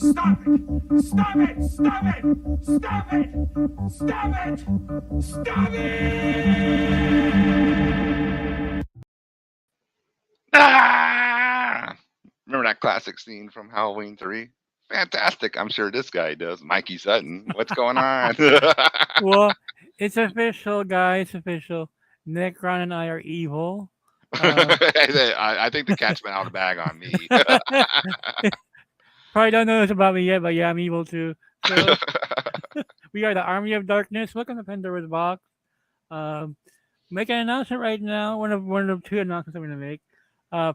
Stop it! Stop it! Stop it! Stop it! Stop it! Stop it! Ah! Remember that classic scene from Halloween 3? Fantastic. I'm sure this guy does. Mikey Sutton. What's going on? Well, it's official, guys. Official. Necron and I are evil. Um, I think the cat's been out of the bag on me. Probably don't know this about me yet, but yeah, I'm evil too. So we are the army of darkness. Welcome to Pandora's box. Um, make an announcement right now. One of two announcements I'm going to make.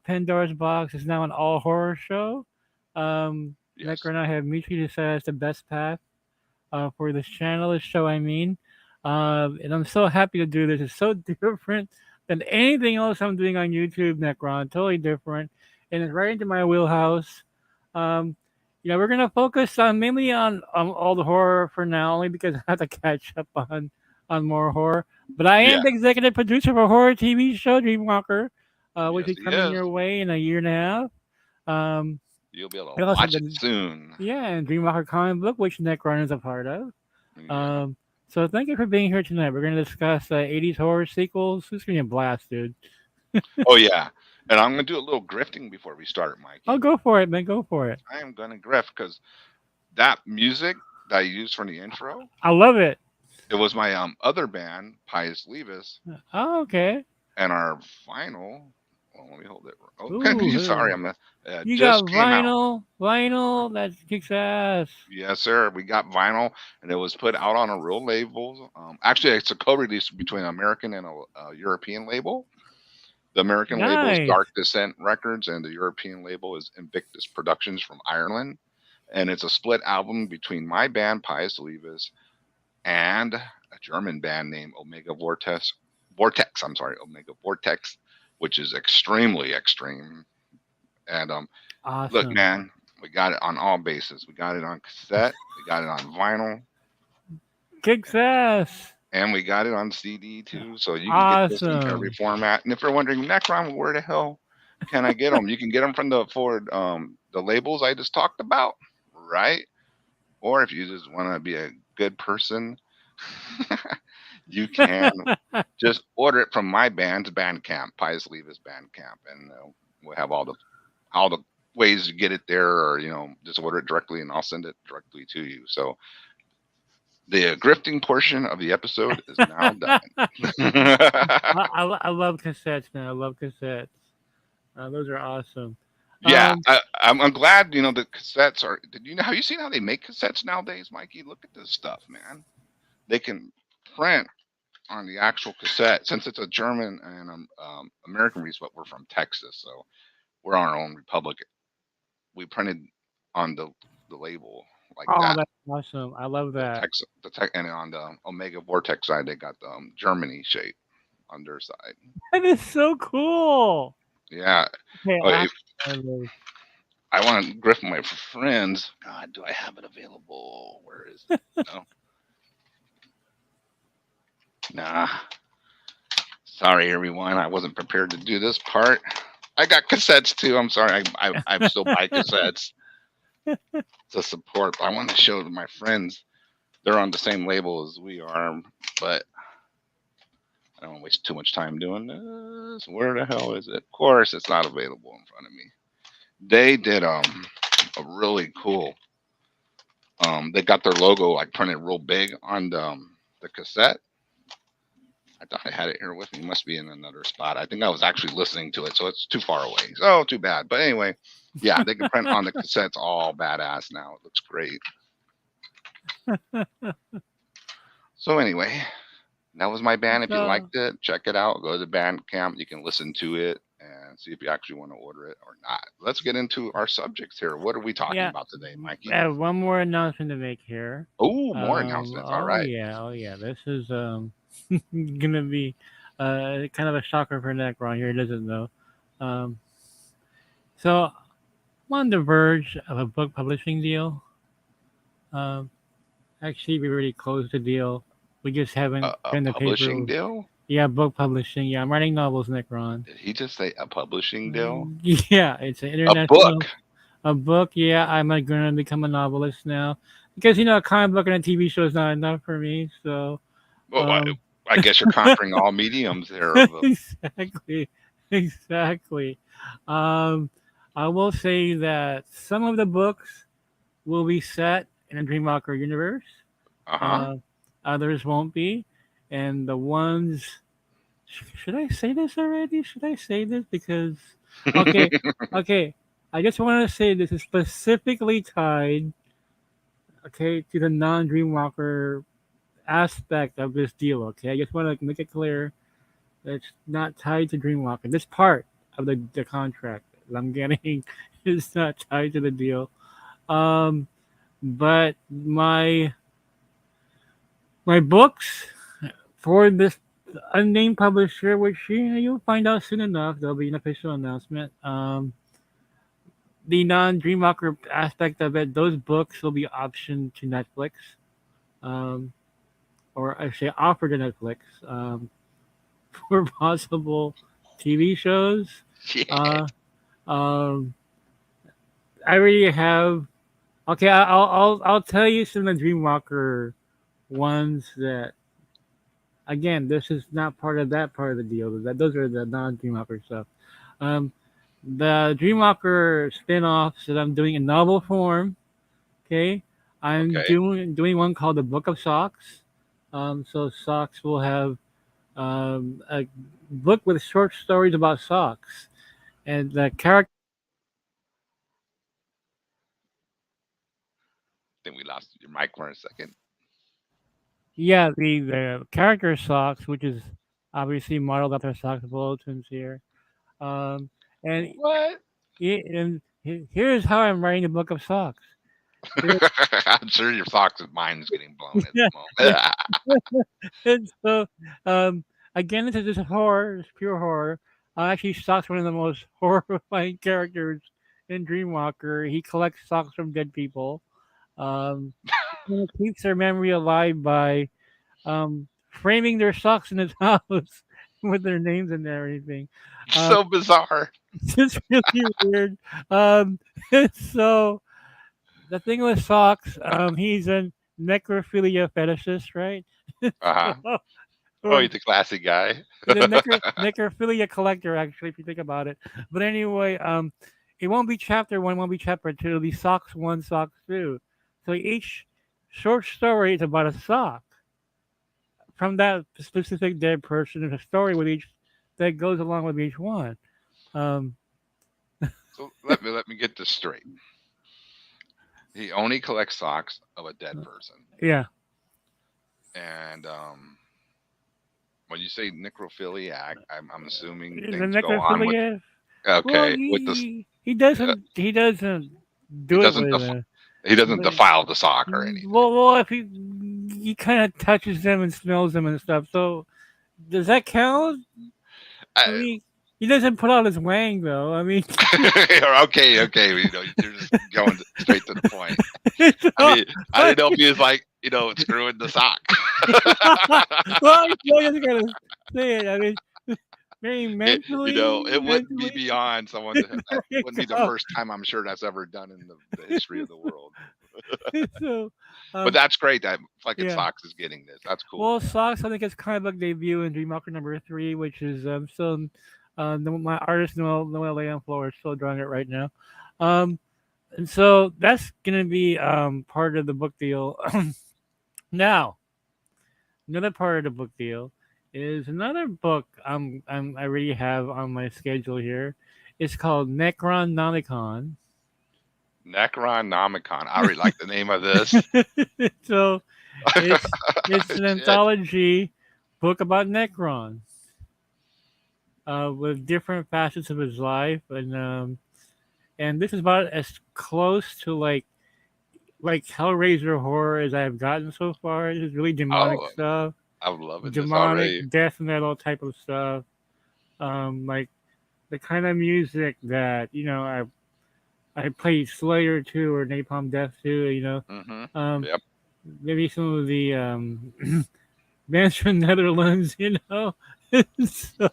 Pandora's box is now an all horror show. Yes. Necron and I have mutually decided it's the best path for this channel, this show. I mean, and I'm so happy to do this. It's so different than anything else I'm doing on YouTube, Necron. Totally different, and it's right into my wheelhouse. Um, we're gonna focus on mainly on all the horror for now, only because I have to catch up on more horror. But I am Yeah. the executive producer of a horror TV show, Dreamwalker, which Yes, will be he coming is. your way in a year and a half. Um, You'll be able and to also watch it the soon. yeah, and Dreamwalker comic book, which Necron is a part of. Yeah. Um, so thank you for being here tonight. We're going to discuss 80s horror sequels. This is going to be a blast, dude. Oh, yeah. And I'm going to do a little grifting before we start, Oh, Mikey. go for it, man. Go for it. I am going to grift because that music that I used for the intro, I love it. it was my other band, Pius Levis, Oh, okay. and our final. Well, let me hold it. Okay, sorry, Ooh, I'm you got just came out. vinyl. That kicks ass. Yes, sir. We got vinyl, and it was put out on a real label. Actually, it's a co-release between an American and a European label. The American label is Nice. Dark Descent Records, and the European label is Invictus Productions from Ireland. And it's a split album between my band, Pius Levis, and a German band named Omega Vortex. Vortex, I'm sorry, Omega Vortex, which is extremely extreme. And look, Awesome. man, we got it on all bases. We got it on cassette, we got it on vinyl, Kicks ass. and we got it on CD too. So you can get this in every Awesome. format. And if you're wondering, Necron, where the hell can I get them? You can get them from the labels I just talked about, right? Or if you just want to be a good person, you can just order it from my band's Bandcamp, Pius Levis Bandcamp, and we'll have all the ways to get it there, or just order it directly, and I'll send it directly to you. So the grifting portion of the episode is now done. I love cassettes, man. I love cassettes. Those are awesome. Yeah, Um, I'm glad the cassettes are. Did you know? Have you seen how they make cassettes nowadays, Mikey? Look at this stuff, man. They can print on the actual cassette, since it's a German and American release, but we're from Texas, so we're our own republic. We printed on the label like oh, that. that's awesome. I love that. And on the Omega Vortex side, they got the Germany shape on their side. That is so cool. Yeah. Okay, If absolutely. I want to grift my friends, God, do I have it available? Where is it? No, nah. Sorry, everyone. I wasn't prepared to do this part. I got cassettes too. I'm sorry. I still buy cassettes to support. I want to show to my friends. They're on the same label as we are, but I don't want to waste too much time doing this. Where the hell is it? Of course, it's not available in front of me. They did a really cool. They got their logo like printed real big on the cassette. I thought I had it here with me. It must be in another spot. I think I was actually listening to it, so it's too far away. So too bad. But anyway, yeah, they can print on the cassettes all badass now. It looks great. So anyway, that was my band. If you So, liked it, check it out. Go to the Bandcamp. You can listen to it and see if you actually want to order it or not. Let's get into our subjects here. What are we talking yeah, about today, I Mikey? have one more announcement to make here. Oh, more announcements. All right. Oh yeah. This is gonna be kind of a shocker for Necron here. He doesn't know. Um, so I'm on the verge of a book publishing deal. Um, Actually, we already closed the deal. We just haven't A done the publishing paper. deal? Yeah, book publishing. Yeah, I'm writing novels, Necron. Did he just say a publishing deal? Yeah, it's an A international book. a book. Yeah, I'm gonna become a novelist now because a comic book and a TV show is not enough for me. So, Well, um, I guess you're conquering all mediums there. Of exactly, exactly. Um, I will say that some of the books will be set in a Dreamwalker universe. huh. Uh, Others won't be, and the ones should I say this already? Should I say this? Because okay, okay. I just want to say this is specifically tied, okay, to the non-Dreamwalker aspect of this deal. Okay, I just want to make it clear that it's not tied to Dreamwalker. This part of the contract that I'm getting is not tied to the deal. Um, but my books for this unnamed publisher, which you'll find out soon enough. There'll be an official announcement. The non-Dreamwalker aspect of it, those books will be optioned to Netflix, um, or I say offered to Netflix for possible TV shows. Shit. Uh, um, I already have. Okay, I'll tell you some of the Dreamwalker ones that again, this is not part of that part of the deal. That those are the non-Dreamwalker stuff. Um, the Dreamwalker spin-offs that I'm doing in novel form. Okay, I'm Okay. doing one called the Book of Socks. So Socks will have a book with short stories about socks, and the character. Think we lost your mic for a second. Yeah, the character Socks, which is obviously modeled after Socks Bulletins here. Um, and What? here's how I'm writing the Book of Socks. I'm sure your socks and mine is getting blown at Yeah. the moment. And so, um, again, this is just horror, it's pure horror. Actually, Socks one of the most horrifying characters in Dreamwalker. He collects socks from dead people. Um, and he keeps their memory alive by framing their socks in his house with their names in there and everything. Uh, So bizarre. it's just really weird. Um, so the thing with socks, he's a necrophilia fetishist, right? Uh-huh. Oh, Or he's a classy guy. he's a necrophilia collector, actually, if you think about it. But anyway, it won't be chapter one, won't be chapter two. It'll be socks one, socks two. So each short story is about a sock from that specific dead person. There's a story with each that goes along with each one. Um, So let me get this straight. He only collects socks of a dead person. yeah, And when you say necrophiliac, I'm assuming the things go on with necrophilia. Well, okay with this. he doesn't He do it doesn't with he doesn't but defile the sock or anything. well, if he kind of touches them and smells them and stuff. So does that count? I I, mean, he doesn't put out his wang though. I mean, okay, you're just going straight to the point. it's I not, mean, I didn't know if he was like, screwing the sock. well, I just gotta say it. I mean, maybe It wouldn't be mentally, beyond someone that there you wouldn't be the go. first time I'm sure that's ever done in the history of the world. So, But um, that's great that fucking yeah. Socks is getting this. That's cool. Well, Socks, I think it's kind of like debut in Dreamwalker number three, which is still my artist Noel Leon Floor is still drawing it right now. Um, and so that's gonna be part of the book deal. Now, another part of the book deal is another book I already have on my schedule here. It's called Necronomicon. Necronomicon. I really like the name of this. So it's it's an Shit. anthology book about Necron, with different facets of his life, and this is about as close to like Hellraiser horror as I have gotten so far. This is really demonic Oh, stuff, I'm loving this demonic already. death metal type of stuff. Like the kind of music that I played Slayer to or Napalm Death to. Hmm. Um, Yep. maybe some of the bands from Netherlands. So,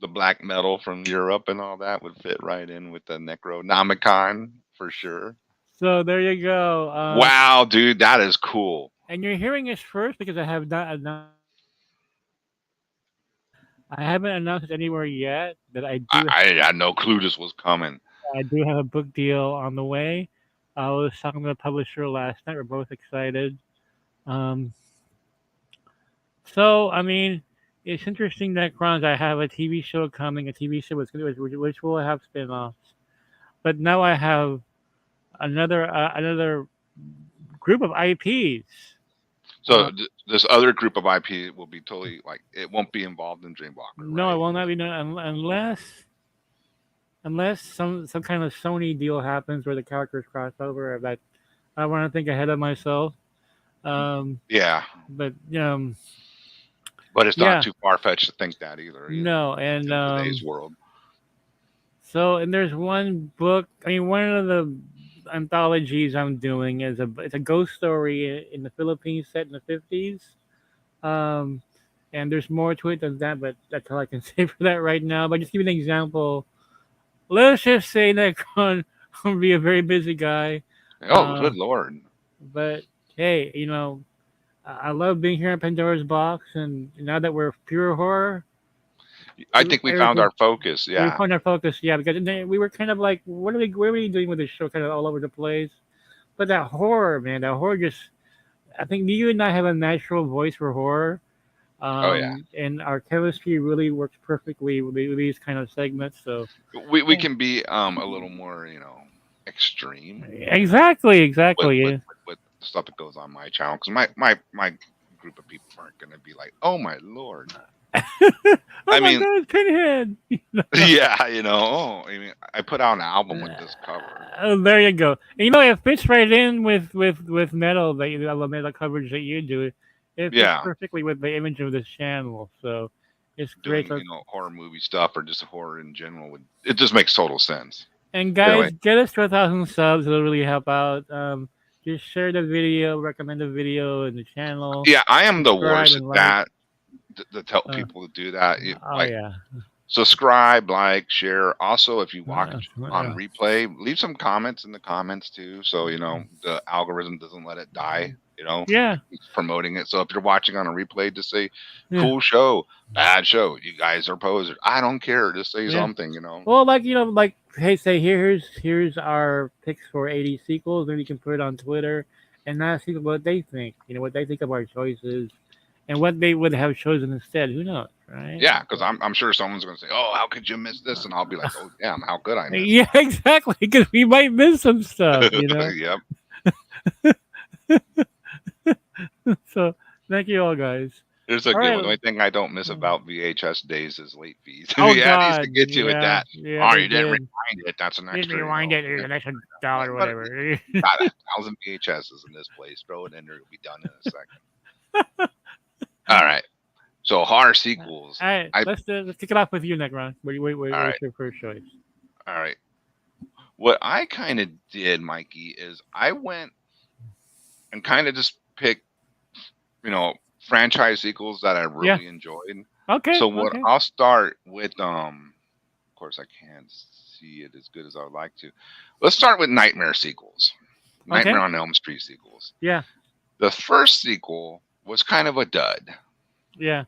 The black metal from Europe and all that would fit right in with the Necronomicon for sure. so there you go. Wow, dude, that is cool. And you're hearing this first because I have not announced. I haven't announced it anywhere yet, but I had no clue this was coming. I do have a book deal on the way. I was talking to the publisher last night. We're both excited. Um, so I mean, it's interesting that Crons. I have a TV show coming. A TV show which will have spin-offs. But now I have another group of IPs. So this other group of IP will be totally like it won't be involved in Dreamwalker, No, it right? will not be done unless some kind of Sony deal happens where the characters cross over. That I want to think ahead of myself. Um, Yeah, but but it's not yeah, too far fetched to think that either. no, and In today's world. so and there's one book. I mean, one of the anthologies I'm doing is it's a ghost story in the Philippines set in the 50s. Um, and there's more to it than that, but that's all I can say for that right now. But just give you an example. Let's just say that Con will be a very busy guy. Oh, Uh, good lord! but hey, I love being here in Pandora's Box, and now that we're pure horror, I think we found everything our focus. we Yeah. found our focus. Yeah, because then we were kind of like, what are we doing with this show? Kind of all over the place. But that horror, man, that horror just. I think you and I have a natural voice for horror, Oh yeah. and our chemistry really works perfectly with these kind of segments. So We yeah. can be a little more extreme Exactly, with exactly. with Yeah. with the stuff that goes on my channel because my group of people aren't gonna be like, oh my lord. Oh I my mean, God, Pinhead! yeah, I mean, I put out an album with this cover. There you go. And, it fits right in with metal that the metal coverage that you do. It fits Yeah, perfectly with the image of this channel. So it's great. doing horror movie stuff or just horror in general would it just makes total sense. And Anyway, guys, get us to 1,000 subs. It'll really help out. Just share the video, recommend the video in the channel, yeah, I am the subscribe worst at and like. that to tell Uh, people to do that. oh Like yeah. subscribe, like, share. Also, if you Uh, watch on uh, replay, leave some comments in the comments too. So the algorithm doesn't let it die. yeah. It's promoting it. So if you're watching on a replay, just say, Yeah. "Cool show, bad show. You guys are posers." I don't care. Just say Yeah. something. Well, like like hey, say here's our picks for 80 sequels, and you can put it on Twitter and ask people what they think. What they think of our choices, and what they would have chosen instead. Who knows, right? Yeah, because I'm sure someone's gonna say, "Oh, how could you miss this?" And I'll be like, "Oh, damn, how could I miss Yeah, exactly. Because we might miss some stuff. it?" Yep. So thank you all, guys. There's a All good right. one. The only thing I don't miss about VHS days is late fees. Oh Yeah, I used to God, get you with yeah, that. yeah, Oh, they you didn't did. rewind it. That's an Didn't extra, rewind it. There's an extra dollar, But whatever. got 1,000 VHSs in this place. Throw it in there. It'll be done in a second. All right. So horror sequels. All right, I let's kick it off with you, Necron. all What's right. your first choice? All right. What I kind of did, Mikey, is I went and kind of just picked, franchise sequels that I Yeah. really enjoyed. Okay. So what Okay. I'll start with, of course I can't see it as good as I would like to. Let's start with Nightmare sequels. Okay. Nightmare on Elm Street sequels. Yeah. The first sequel was kind of a dud. Yeah.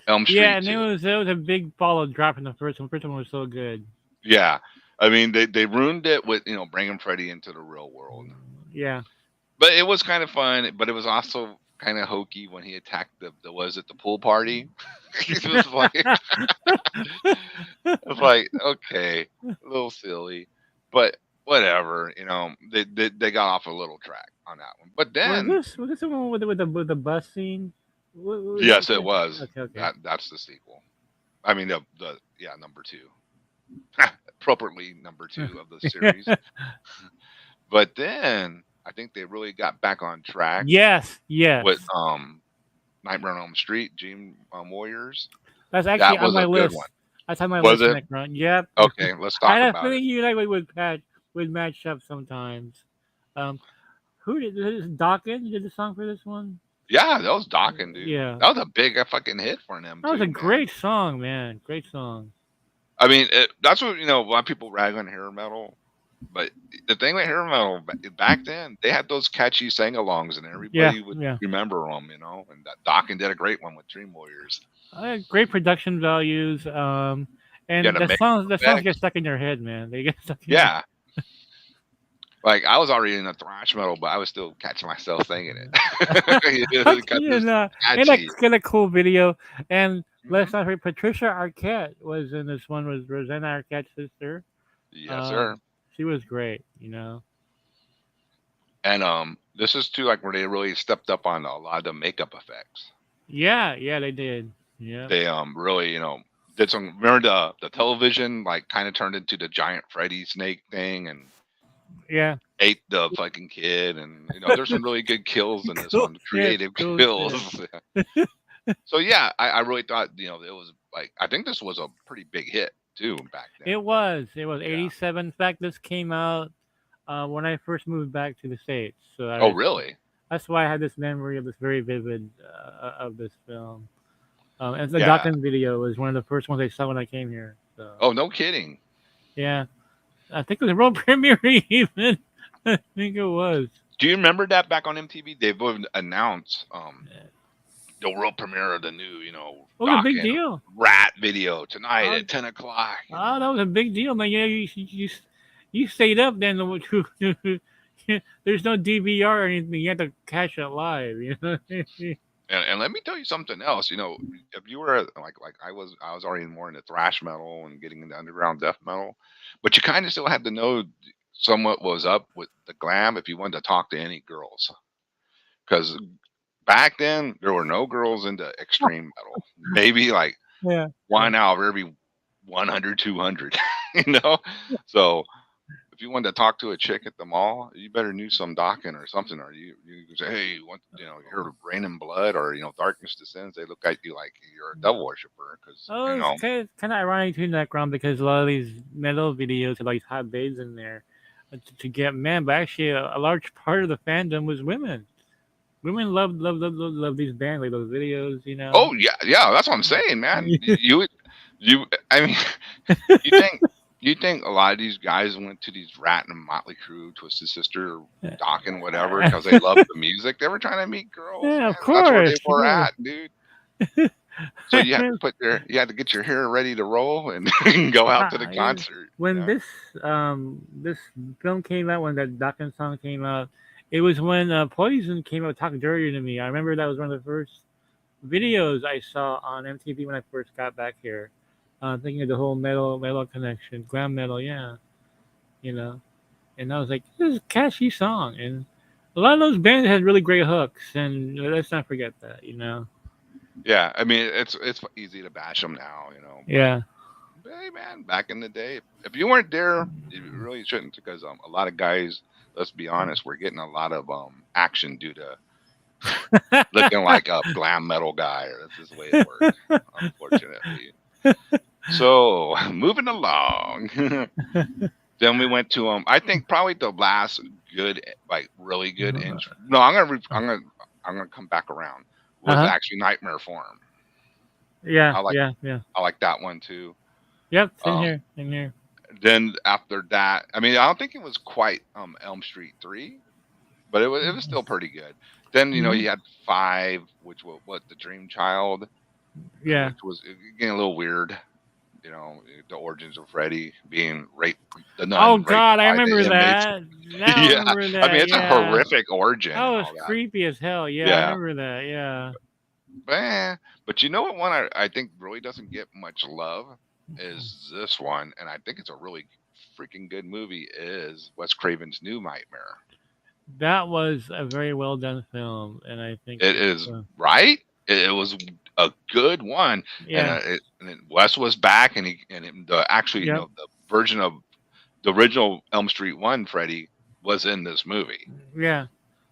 Elm Yeah. Street And 2. there was a big follow drop in the first one. The first one was so good. Yeah. I mean, they ruined it with, bringing Freddy into the real world. Yeah. But it was kind of fun, but it was also kind of hokey when he attacked the pool party. It was like, okay, a little silly, but whatever, they got off a little track on that one. But then, Was this the one with the bus scene? yes, it was. Okay. Okay. That's the sequel. I mean, yeah, number two, appropriately number two of the series. But then I think they really got back on track Yes. Yes. with Nightmare on Elm Street, Dream Warriors. That's actually That on was my a good list. one. That's on my Was list, it? Necron. Yep. Okay, let's I talk had a about it. feeling you and I would match up sometimes. Um, who did this? Dawkins did the song for this one. Yeah, that was Dawkins, dude. Yeah, That was a big fucking hit for them that was a too, man. great song, man. Great song. I mean, that's what a lot of people rag on hair metal, but the thing with hair metal back then, they had those catchy sing-alongs, and Yeah, everybody would yeah. remember them, and that Dawkins did a great one with Dream Warriors. Great production values. Yeah, And the makeup the songs get effects. stuck in your head, man. They get stuck in your. Yeah, like I was already in a thrash metal, but I was still catching myself singing it because Yeah, it's no, catchy. and a cool video. And let's Hmm. not forget, Patricia Arquette was in this one. Was Rosanna Arquette's sister. Yes, Um, sir. she was great. You know. And this is too like where they really stepped up on a lot of the makeup effects. Yeah, yeah, they did. Yeah, They really did some. Remember the television like kind of turned into the giant Freddy snake thing and yeah. ate the fucking kid, and there's some really good kills in this Cool. one, Yeah, creative cool shit. kills. So yeah, I really thought it was like I think this was a pretty big hit too back then. It was. It was Yeah. 87. In fact, this came out when I first moved back to the States. So Oh really? that's why I had this memory of this very vivid of this film. And the Yeah. Dawkins video was one of the first ones I saw when I came here. So Oh no kidding. yeah, I think it was a world premiere even. I think it was. Do you remember that back on MTV? They would announce the world premiere of the new, It was a big Dawkins deal. Rat video tonight Oh, at 10 o'clock. that was a big deal, man. Yeah, you stayed up then. There's no DVR or anything. You had to catch it live. You know. And let me tell you something else. If you were like I was already more into thrash metal and getting into underground death metal, but you kind of still had to know somewhat what was up with the glam if you wanted to talk to any girls, because back then there were no girls into extreme metal. Maybe like Yeah. Yeah. one out of every 100, 200. you know. So if you wanted to talk to a chick at the mall, you better knew some Dawkins or something, or you could say, hey, you heard of Rain and Blood or Darkness Descends? They look at you like you're a devil worshiper because Oh, it's kind of ironic too in that ground because a lot of these metal videos have like hot babes in there to get men, but actually a large part of the fandom was women. Women love these bands, like those videos, you know. oh yeah, yeah, that's what I'm saying, man. You I mean, you think you think a lot of these guys went to these Rat and Motley Crue, Twisted Sister, Dawkins, whatever, because they love the music. They were trying to meet girls, Yeah, man. of That's where they course. were Yeah. at, dude. So you had to get your hair ready to roll and go out to the Yeah. concert. When this film came out, when that Dawkins song came out, it was when Poison came out, Talk Dirty to Me. I remember that was one of the first videos I saw on MTV when I first got back here. Thinking of the whole metal connection, glam metal, yeah, you know. And I was like, this is a catchy song, and a lot of those bands had really great hooks, and let's not forget that, you know. Yeah, I mean it's easy to bash them now, Yeah. but hey, man, back in the day, if you weren't there, you really shouldn't, because a lot of guys, let's be honest, we're getting a lot of action due to looking like a glam metal guy. Or that's just the way it works, unfortunately. So moving along, then we went to I think probably the last good, like really good intro. No, I'm gonna come back around. Was Uh-huh. actually Nightmare Form. Yeah, I like yeah, yeah. I like that one too. Yep, same Um, here, same here. then after that, I mean, I don't think it was quite Elm Street 3, but it was still pretty good. Then Hmm. you had 5, which was what, the Dream Child, Yeah. which was getting a little weird. The origins of Freddy being raped, the Oh nun raped God, I by the remember inmates. that. Now I Yeah, remember I mean that. it's a Yeah, horrific origin that and was all that. creepy as hell. Yeah, I Yeah, remember that. Yeah. but you know what one I think really doesn't get much love is this one, and I think it's a really freaking good movie. Is Wes Craven's New Nightmare. That was a very well done film, and I think It it's is right. It was a good one, and yeah, Wes was back, and the actually yep, the version of the original Elm Street One Freddy was in this movie. yeah.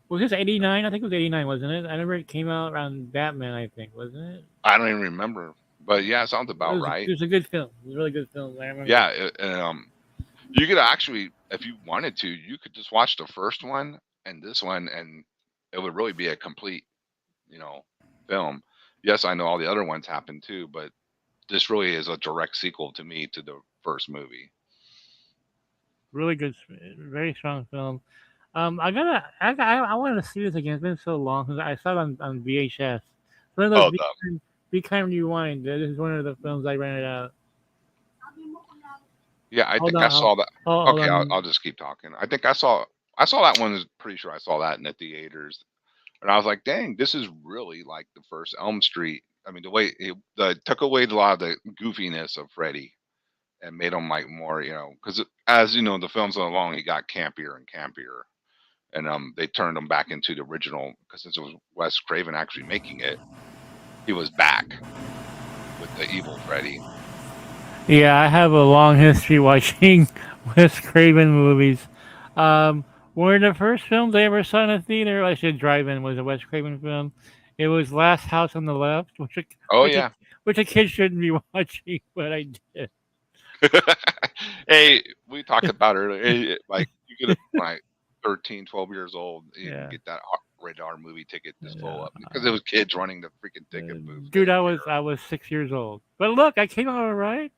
Was this '89? I think it was '89, wasn't it? I remember it came out around Batman. I think wasn't it? I don't even remember, but yeah, it sounds about It right. was a good film. It was a really good film. I remember. Yeah, you could actually, if you wanted to, you could just watch the first one and this one, and it would really be a complete you know, film. Yes, I know all the other ones happened too, but this really is a direct sequel to me to the first movie. Really good, very strong film. I wanted to see this again. It's been so long since I saw it on VHS. One of those Oh, the Be Kind Rewind. This is one of the films I rented out. yeah, I Hold think I on, saw that. hold Okay, on. I'll just keep talking. I think I saw that one. Is pretty sure I saw that in the theaters, and I was like, dang, this is really like the first Elm Street. I mean, the way took away a lot of the goofiness of Freddy and made him like more, because as you know, the films went along, he got campier and campier, and they turned him back into the original because since it was Wes Craven actually making it, he was back with the evil Freddy. Yeah, I have a long history watching Wes Craven movies. One of the first films I ever saw in a theater, I should drive-in, was a Wes Craven film. It was Last House on the Left, Oh which a, yeah. which a kid shouldn't be watching, but I did. Hey, we talked about earlier. Like you could have like 13, 12 years old, you can Yeah, get that rated R movie ticket just full yeah. up because it was kids running the freaking ticket booth. They Dude, didn't I care. was 6 years old, but look, I came out all right.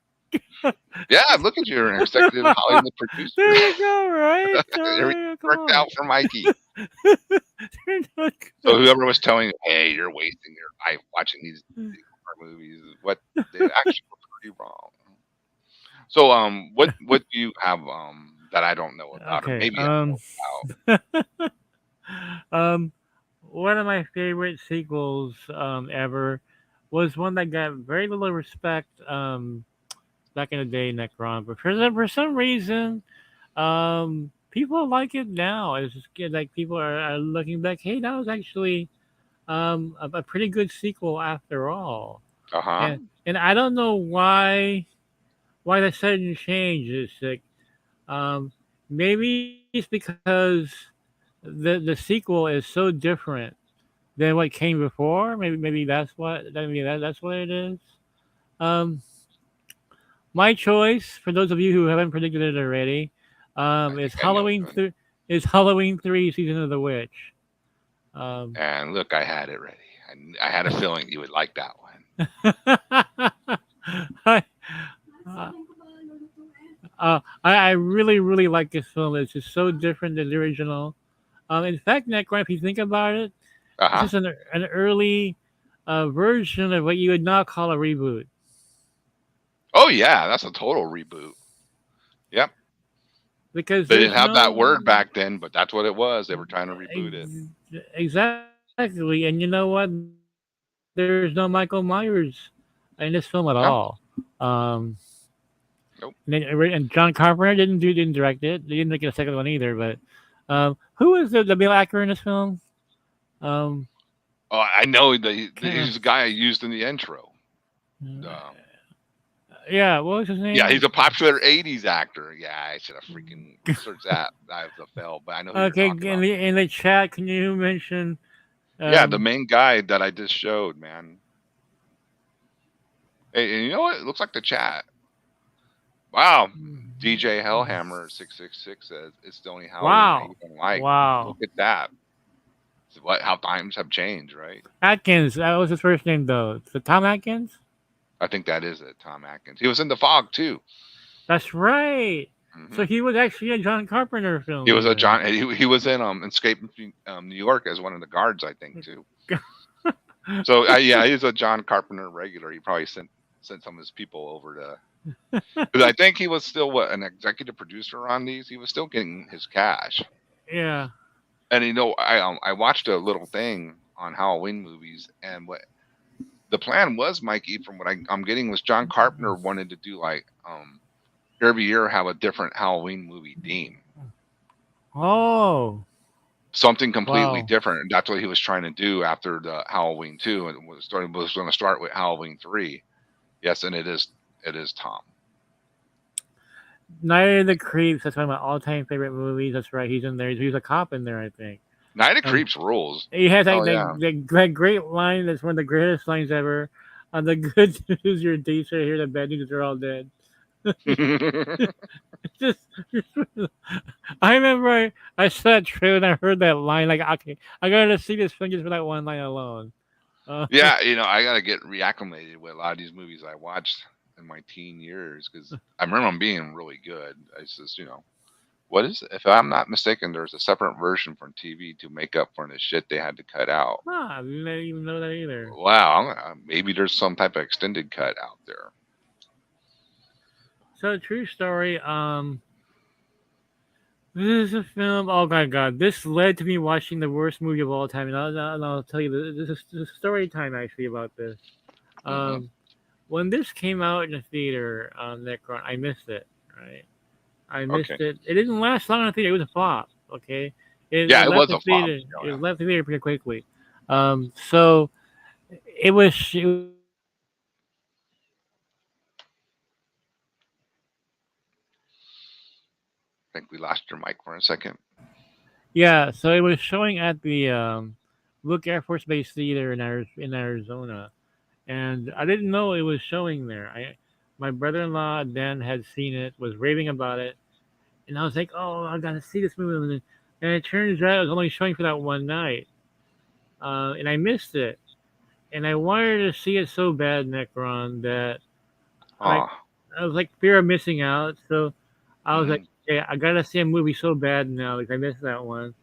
Yeah, look at you, you're an executive Hollywood producer. There you go, right? So Everything there you worked go. out for Mikey. You're not So whoever was telling you, hey, you're wasting your life watching these good. horror movies, what they actually were pretty wrong. So what do you have that I don't know about, or Okay. maybe I know about? um, One of my favorite sequels ever was one that got very little respect back in the day, Necron. But for some reason, people like it now. It's just like people are looking back. Hey, that was actually a pretty good sequel after all. Uh huh. And I don't know why the sudden change is like um, maybe it's because the sequel is so different than what came before. Maybe that's what it is. Um, my choice for those of you who haven't predicted it already I think is I know. Halloween 3 Season of the Witch. Um, And look, I had it ready. I had a feeling you would like that one. I, I really like this film. It's just so different than the original. In fact, Necron, if you think about it, Uh this huh. is an early version of what you would not call a reboot Oh yeah, that's a total reboot. Yep. because They didn't there's have that no word back then, but that's what it was. They were trying to reboot it. exactly, and you know what? There's no Michael Myers in this film at all. No, Um, nope. and John Carpenter didn't direct it. They didn't make it a second one either. But who was the male actor in this film? Um, Oh, I know can't remember. he's the guy I used in the intro. Um, Yeah, what was his yeah, name? he's a popular '80s actor. Yeah, I should have freaking researched that. I was a fail, but I know who you're Okay, talking about. in the chat, can you mention Yeah, the um main guy that I just showed, man. Hey, and you know what? It looks like the chat. Wow. DJ Hellhammer 666 says it's the only Halloween I wow. even like. Look Wow. at that. So what? How times have changed, right? Atkins, that was his first name though. So Tom Atkins? I think that is it. Tom Atkins. He was in the Fog too. That's right. So Hmm. he was actually a John Carpenter He film was a even. John. He was in Escape from New York as one of the guards, I think too. So yeah, he's a John Carpenter regular. He probably sent some of his people over to. Because I think he was still an executive producer on these. He was still getting his cash. Yeah. And I watched a little thing on Halloween movies, and what the plan was, Mikey, from what I'm getting, was John Carpenter wanted to do like every year have a different Halloween movie theme, Oh. something completely Wow. different. And that's what he was trying to do after the Halloween 2, and was going to start with Halloween 3. Yes, and it is Tom. Night of the Creeps, that's one of my all time favorite movies. That's right, he's in there. He's a cop in there, I think. Night of And Creeps rules. he has Oh like yeah. that great line that's one of the greatest lines ever. On the good news, your dates are here. The bad news, they're all dead. just, I remember I saw that trailer and I heard that line. Like, okay, I gotta see this film just for that one line alone. Yeah, I gotta get reacclimated with a lot of these movies I watched in my teen years because I remember them being really good. It's just, what is if I'm not mistaken, there's a separate version from TV to make up for the shit they had to cut out. I didn't even know that either. Wow, maybe there's some type of extended cut out there. So true story. This is a film. Oh my god, this led to me watching the worst movie of all time, and I'll tell you this is story time actually about this. Hmm. Um, when this came out in the theater, Necron, I missed it. Right, I missed Okay. it. It didn't last long in the theater. It was a flop. Okay, Yeah, it it left was the a flop. theater. Oh, It yeah. left the theater pretty quickly. So it was showing at the I think we lost your mic for a second. yeah. So it was showing at the Look Air Force Base Theater in Arizona, and I didn't know it was showing there. My brother-in-law then had seen it, was raving about it, and I was like, "Oh, I gotta see this movie." And it turns out it was only showing for that one night, and I missed it. And I wanted to see it so bad, Necron, that like Oh. I was like fear of missing out. So I was like, Hmm. "Yeah, I gotta see a movie so bad now, like I missed that one."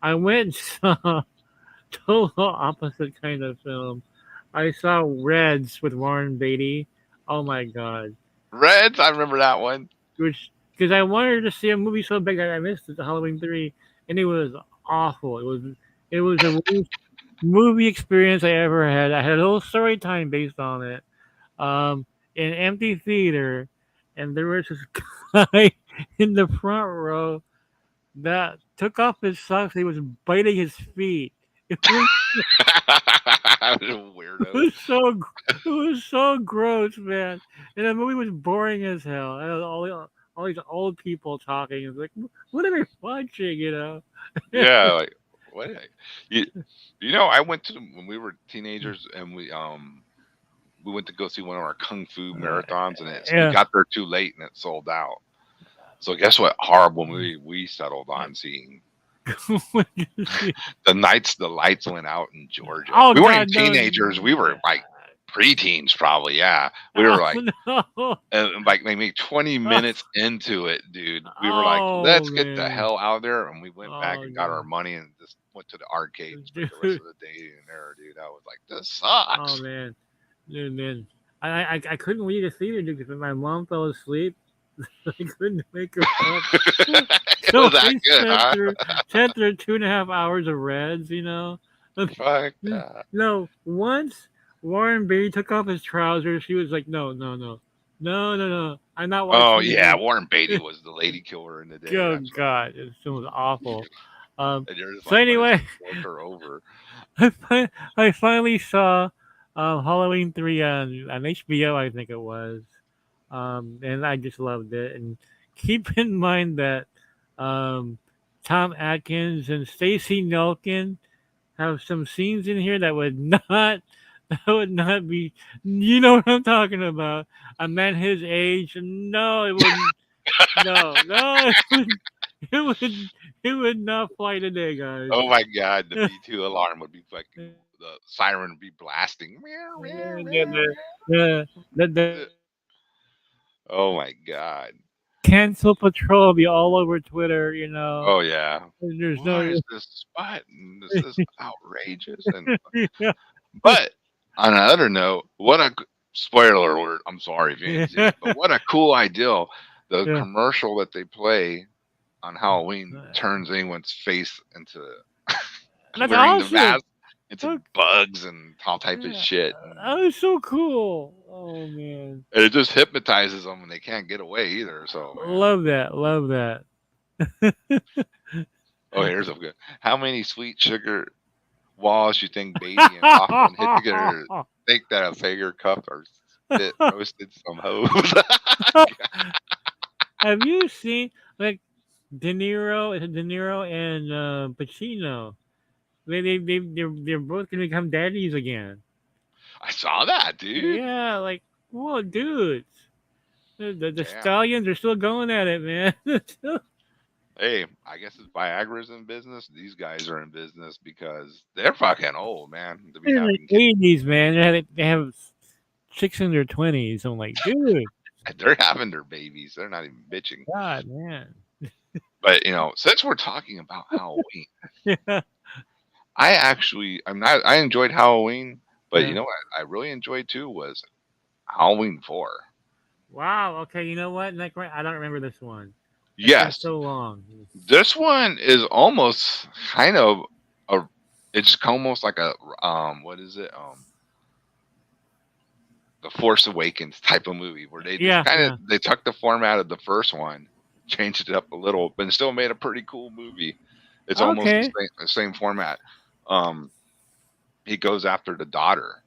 I went and saw total opposite kind of film. I saw Reds with Warren Beatty. Oh my god. Reds, I remember that one. Which because I wanted to see a movie so big that I missed it, the Halloween 3, and it was awful. It was the worst movie experience I ever had. I had a whole story time based on it. In an empty theater, and there was this guy in the front row that took off his socks. He was biting his feet. It was It Weirdo. was so it was so gross, man. And the movie was boring as hell. And all these old people talking. It's like, what are we watching? You know? Yeah, like what? You, I went to when we were teenagers, and we went to go see one of our kung fu Uh, marathons, and we yeah. got there too late, and it sold out. So guess what? Horrible movie we settled on seeing. When you see- The nights the lights went out in Georgia. oh We weren't even God, no! teenagers. We were like preteens, probably. Yeah, we were Oh like no! like maybe 20 minutes into it, dude. We were like, Oh let's get the man! hell out of there, and we went back Oh and got our god, money and just went to the arcade and spent the rest dude! of the day in there, dude. I was like, this Oh sucks. man, dude, man! I couldn't leave the theater dude, because my mom fell asleep. I couldn't wake her up. It So was that I good, huh? sat through 2.5 hours of Reds, Fuck that. No, once Warren Beatty took off his trousers, she was like, "No, no, no, no, no, no! I'm not Oh watching yeah, this." Warren Beatty was the lady killer in the day. Oh That's right. God, it was awful. And you're just So like, might as anyway, well work her over. I finally saw Halloween 3 on HBO, I think it was, and I just loved it. And keep in mind that um, Tom Atkins and Stacy Nelkin have some scenes in here that would not that would not be. You know what I'm talking about? A man his age. No, it wouldn't. No, no, it would. It would not fly today, guys. Oh my god, the B2 alarm would be fucking, the siren would be blasting. Meow, meow, Yeah, meow, the meow. Oh my god. cancel patrol will be all over Twitter. Oh yeah. There's Why no. is this button? This is outrageous. And Yeah. but on another note, spoiler alert. I'm sorry if you Yeah. ain't seen it, but what a cool idea! The Yeah. commercial that they play on Halloween turns anyone's face into That's wearing the awesome. mask into Look, bugs and all type of yeah, shit. that was so cool. Oh man, And it just hypnotizes them, and they can't get away either. So man. love that. Love that. Oh, here's a good. How many sweet sugar walls you think Beatty and Hoffman hit together to think that a Fager cup or spit roasted some hoes? Have you seen like De Niro? Is it De Niro and Pacino? They're both gonna become daddies again. I saw that, dude. Yeah, like whoa, dudes. The Damn. stallions are still going at it, man. Hey, I guess if Viagra's in business, these guys are in business because they're fucking old, man, to be They're in having the kids. 80s, man. They have chicks in their 20s. I'm like, dude, They're having their babies. They're not even bitching. God, man. But since we're talking about Halloween, Yeah, I enjoyed Halloween, but yeah. what I really enjoyed too was Halloween 4. Wow. Okay, you know what? Like, I don't remember this one. It's been Yes, so long. this one is almost kind of a it's almost like a what is it? The Force Awakens type of movie where they just Yeah, kind of yeah. they took the format of the first one, changed it up a little, but still made a pretty cool movie. It's almost Okay. the same format. Um, he goes after the daughter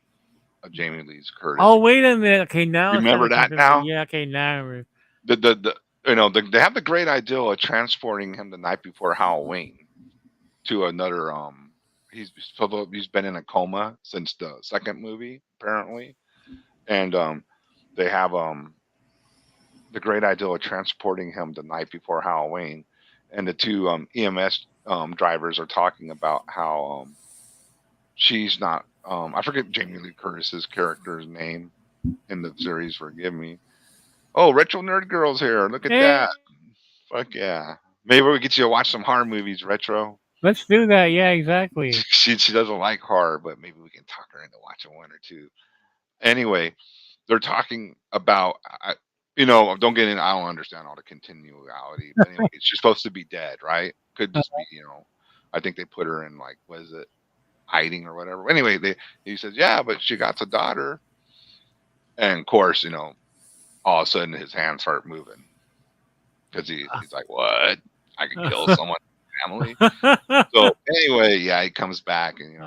of Jamie Lee Curtis. Oh, wait a minute. Okay, now You it's starting remember to come that to me. now? Yeah, okay, now I remember. They have the great idea of transporting him the night before Halloween to another. He's been in a coma since the second movie apparently, and they have the great idea of transporting him the night before Halloween, and the two EMS drivers are talking about how she's not. I forget Jamie Lee Curtis's character's name in the series. Forgive me. Oh, Retro Nerd Girl's here. Look at Hey, that. Fuck yeah. Maybe we get you to watch some horror movies, Retro. let's do that. Yeah, exactly. She doesn't like horror, but maybe we can talk her into watching one or two. Anyway, they're talking about don't get in. I don't understand all the continuality, but anyway, she's supposed to be dead, right? Could just be, I think they put her in like, what is it, hiding or whatever. Anyway, he says, yeah, but she got a daughter, and of course, all of a sudden his hands start moving because he's like, what? I could kill someone, family. So anyway, yeah, he comes back and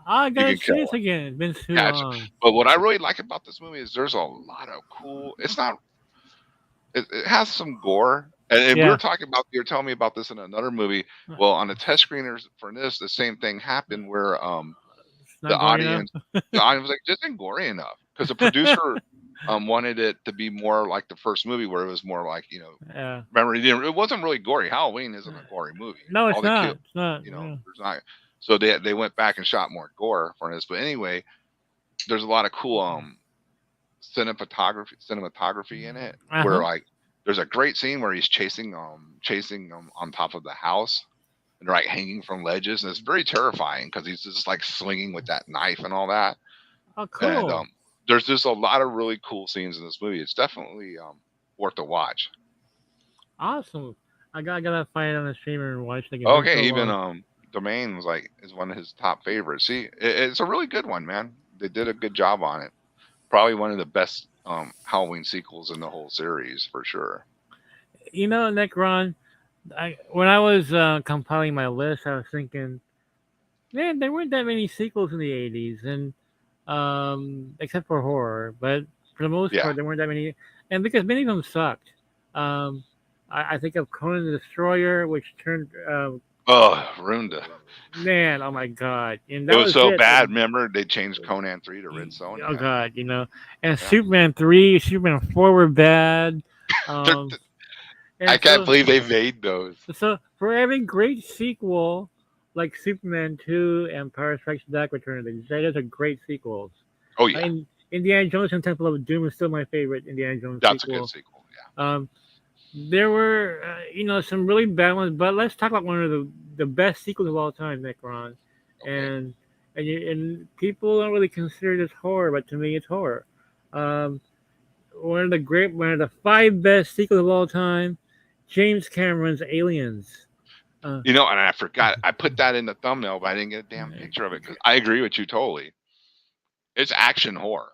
I he gotta can see kill this her. again. It's been too Gotcha. long. But what I really like about this movie is there's a lot of cool. It's not it has some gore. And we were Yeah. talking about you're telling me about this in another movie. Well, on the test screeners for this, the same thing happened where It's the not gory enough. audience the audience was like, this isn't gory enough because the producer wanted it to be more like the first movie where it was more like Yeah. remember it wasn't really gory. Halloween isn't a gory movie. No, All it's the kill not. It's not. Yeah. there's not. So they went back and shot more gore for this. But anyway, there's a lot of cool cinematography in it Uh where huh. like there's a great scene where he's chasing on top of the house and like hanging from ledges, and it's very terrifying because he's just like swinging with that knife and all that. Oh, And cool. there's just a lot of really cool scenes in this movie. It's definitely worth a watch. Awesome. I gotta find it on the streamer and watch it again. It's been Okay, so even long. Domain was like is one of his top favorites. See, it's a really good one, man. They did a good job on it. Probably one of the best Halloween sequels in the whole series for sure. Necron. When I was compiling my list, I was thinking, man, there weren't that many sequels in the '80s, and except for horror, but for the most Yeah. part, there weren't that many, and because many of them sucked. Um, I think of Conan the Destroyer, which turned Oh, ruined it. man, oh my god, and It that was was so it. bad. Remember they changed Conan 3 to Red Oh Sonja. god, and Yeah. Superman 3, Superman 4 were bad. They're- Um, I and can't so believe they made those. so for every great sequel like Superman 2, Empire Strikes Back, Return of the Jedi, those are great sequels. Oh yeah, In Indiana Jones and Temple of Doom is still my favorite Indiana Jones that's a good sequel. sequel. Yeah. Um, there were, some really bad ones, but let's talk about one of the best sequels of all time, Necron. Okay. And people don't really consider this horror, but to me, it's horror. Um, one of the five best sequels of all time, James Cameron's Aliens. Uh, And I forgot I put that in the thumbnail, but I didn't get a damn picture of it because I agree with you totally. It's action horror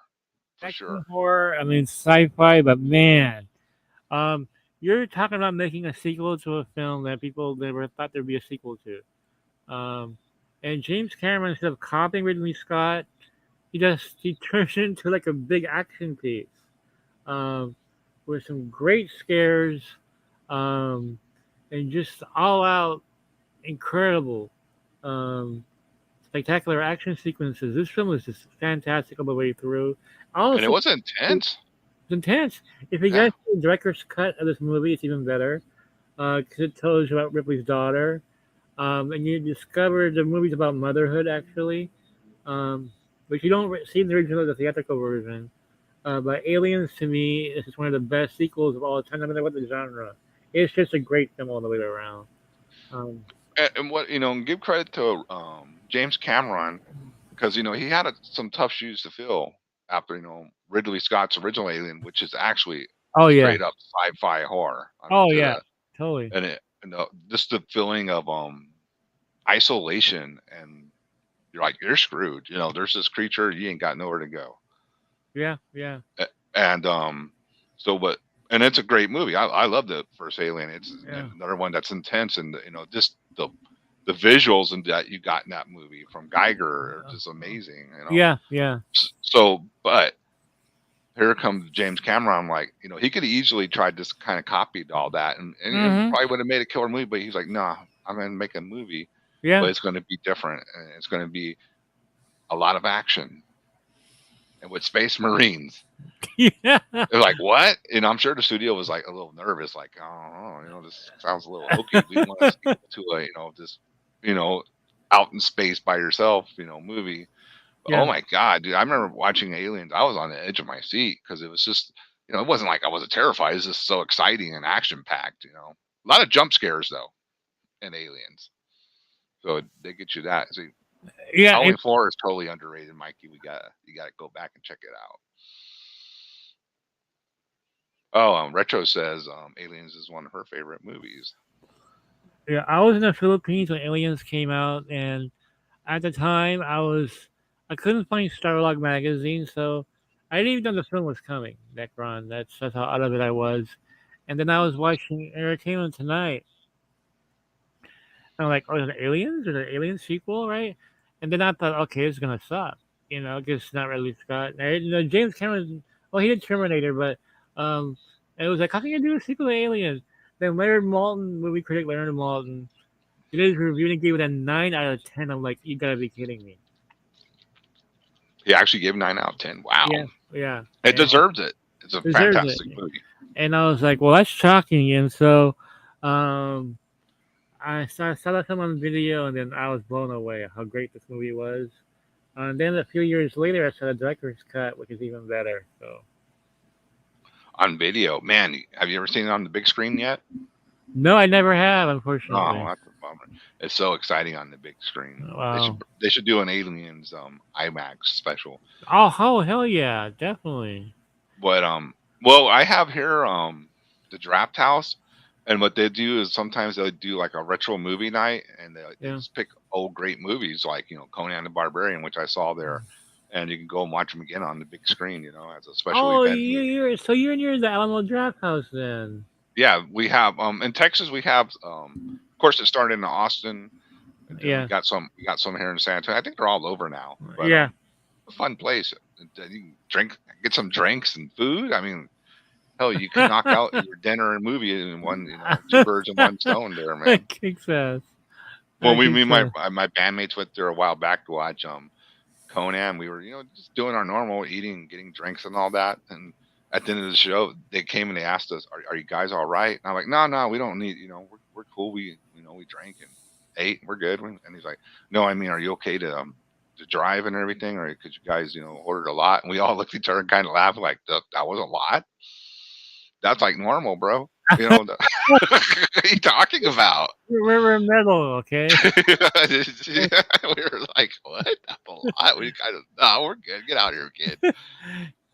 for Action sure. horror, I mean sci-fi, but man, um, you're talking about making a sequel to a film that people never thought there'd be a sequel to. And James Cameron, instead of copying Ridley Scott, he turns it into like a big action piece, um, with some great scares, um, and just all out incredible, um, spectacular action sequences. This film was just fantastic all the way through. And it Also, was intense. it's intense. If you Yeah. guys see the director's cut of this movie, it's even better. because it tells you about Ripley's daughter, and you discover the movie's about motherhood actually, um, but you don't see the original, the theatrical version. But Aliens to me is just one of the best sequels of all time. No matter what the genre, it's just a great film all the way around. Um, And what give credit to James Cameron, because he had some tough shoes to fill after Ridley Scott's original Alien, which is actually oh yeah, straight up sci-fi horror. I mean, oh to yeah, the totally. and it just the feeling of isolation, and you're like you're screwed. There's this creature, you ain't got nowhere to go. Yeah, yeah, And so but and it's a great movie. I love the first Alien. It's yeah. another one that's intense, and just the visuals and that you got in that movie from Geiger are just amazing. Yeah, yeah, So but here comes James Cameron. Like he could have easily tried this kind of copied all that, and hmm probably would have made a killer movie. But he's like, nah, I'm gonna make a movie, yeah, but it's gonna be different, and it's gonna be a lot of action and with space marines. yeah, They're like, what? And I'm sure the studio was like a little nervous, like, oh, this sounds a little hokey. We want to sequel to a, this, you know, out in space by yourself, movie. Oh yeah, my God, dude. I remember watching Aliens. I was on the edge of my seat because it was just, it wasn't like I wasn't terrified. It was just so exciting and action packed. A lot of jump scares though in Aliens. So they get you that. See, yeah. Halloween 4 is totally underrated, Mikey. You gotta go back and check it out. Oh, Retro says Aliens is one of her favorite movies. Yeah, I was in the Philippines when Aliens came out, and at the time I couldn't find Starlog magazine, so I didn't even know the film was coming. That run, that's how out of it I was. And then I was watching Entertainment Tonight, and I'm like, oh, is it Aliens? Is it an Alien sequel, right? And then I thought, okay, it's gonna suck, because it's not Ridley Scott. And, James Cameron, well, he did Terminator, but um, it was like, how can you do a sequel to Aliens? Then Leonard Maltin, movie critic Leonard Maltin, he did his review and he gave it a 9 out of 10. I'm like, you gotta be kidding me. He actually gave 9 out of 10. Wow, Yeah, yeah, it deserves it. It's a deserves it. fantastic movie. And I was like, well, that's shocking. And so, um, I saw that film on video, and then I was blown away how great this movie was. And then a few years later, I saw the director's cut, which is even better. So, On video, man, have you ever seen it on the big screen yet? no, I never have, Oh, unfortunately. that's a bummer. It's so exciting on the big screen. They should Wow. they should do an Aliens IMAX special. Oh, hell yeah, definitely. But well, I have here the Draft House, and what they do is sometimes they'll do like a retro movie night, and they Yeah. just pick old great movies like Conan the Barbarian, which I saw there, and you can go and watch them again on the big screen, as a special Oh, event movie. you're near the Alamo Draft House then. Yeah, we have in Texas we have of course it started in Austin, and then we Yeah, got some here in San Antonio. I think they're all over now, but yeah. a fun place. You can get some drinks and food. I mean, hell, you can knock out your dinner and movie in one, two birds in one stone there, man. That kicks ass. When That we me kicks and my ass. my bandmates went there a while back to watch Conan, we were just doing our normal eating, getting drinks and all that, and at the end of the show, they came and they asked us, "Are you guys all right?" And I'm like, "No, no, we don't need. We're cool. We drank and ate. We're good." And he's like, "No, I mean, are you okay to drive and everything, or could you guys ordered a lot?" And we all looked at each other and kind of laughed, like, "That was a lot. That's like normal, bro." What are you talking about? We're metal, okay? Yeah, we were like, "What? That's a lot." We kind of, "No, we're good. Get out of here, kid."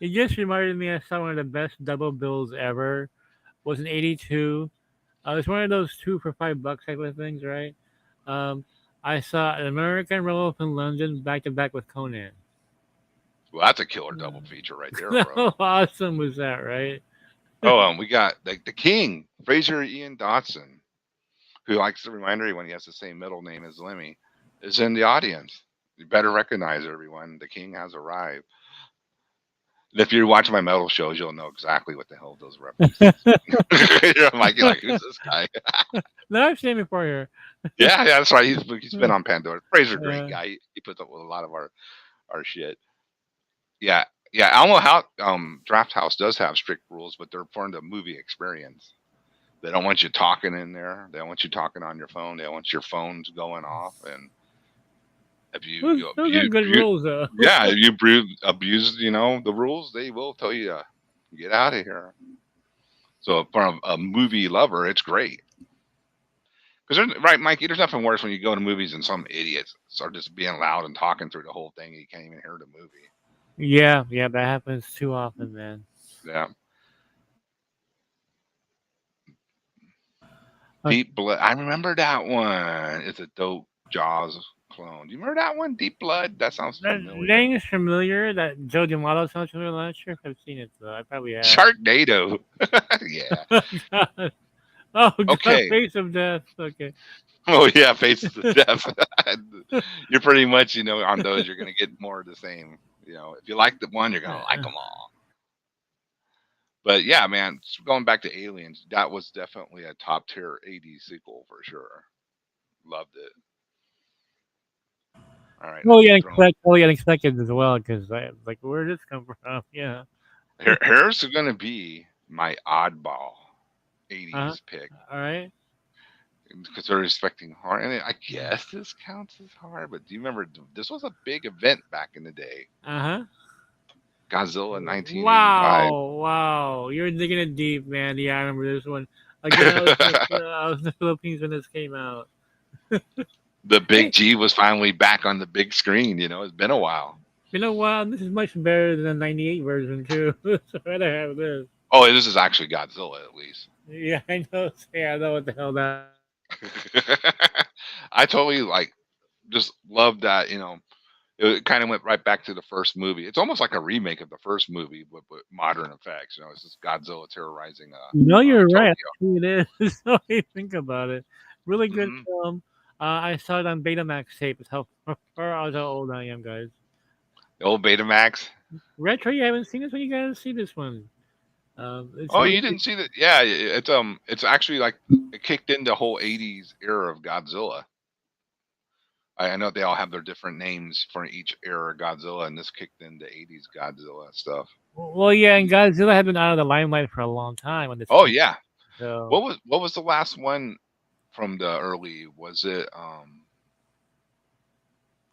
It just reminded me I saw one of the best double bills ever. Was in '82. It's one of those two for $5 type of things, right? Um, I saw an American Werewolf in London back to back with Conan. Well, that's a killer double feature right there, bro. How awesome was that, right? Oh, we got the King, Fraser Ian Dotson, who likes to remind everyone he has the same middle name as Lemmy, is in the audience. You better recognize everyone. The King has arrived. And if you're watching my metal shows, you'll know exactly what the hell those references. You're like, who's this guy? No, I've seen it before here. Yeah, that's right. He's been on Pandora. Fraser, great Yeah. guy. He puts up with a lot of our shit. Yeah, yeah. Alamo House, Draft House does have strict rules, but they're for the movie experience. They don't want you talking in there. They don't want you talking on your phone. They don't want your phones going off. And if you Those are good rules, though. yeah, if you abuse, the rules, they will tell you get out of here. So for a movie lover, it's great. Because right, Mikey, there's nothing worse when you go to movies and some idiots start just being loud and talking through the whole thing and you can't even hear the movie. Yeah, yeah, that happens too often, man. Yeah. Uh, Deep Blood. I remember that one. It's a dope Jaws clone. Do you remember that one? Deep Blood? That sounds that familiar. name is familiar. That Joe D'Amato sounds familiar. I'm not sure if I've seen it though. I probably have. Sharknado. Yeah. God. Oh God, Okay. face of death. Okay. Oh yeah, Faces of Death. You're pretty much, on those you're gonna get more of the same. If you like the one, you're gonna like them all. But yeah, man, going back to Aliens, that was definitely a top tier '80s sequel for sure. Loved it. All right, let's throw. Totally unexpected as well. Because like, where did this come from? Yeah. Here's gonna be my oddball Uh huh. '80s pick All right. because they're expecting horror, and I guess this counts as horror. But do you remember this was a big event back in the day? Uh huh. Godzilla 1985. Wow, wow. You're digging it deep, man. Yeah, I remember this one. Again, I was in the Philippines when this came out. The big Hey, G was finally back on the big screen. It's been a while. you know what? This is much better than the '98 version too. So I'd rather have this. Oh, this is actually Godzilla at least. Yeah, I know. Yeah, I know what the hell that is. I totally just love that. It kind of went right back to the first movie. It's almost like a remake of the first movie, but with modern effects. It's just Godzilla terrorizing No, you're right. Tokyo. Actually, it is. So you think about it. Really good Hmm. film. I saw it on Betamax tape. It's how old I am, guys. The old Betamax. Retro, you haven't seen this one. You gotta see this one. It's Oh, really you didn't see that? Yeah, it's actually like it kicked in the whole '80s era of Godzilla. I know they all have their different names for each era of Godzilla, and this kicked into '80s Godzilla stuff. well, yeah, and Godzilla had been out of the limelight for a long time when this Oh came. yeah, So what was the last one from the early? Was it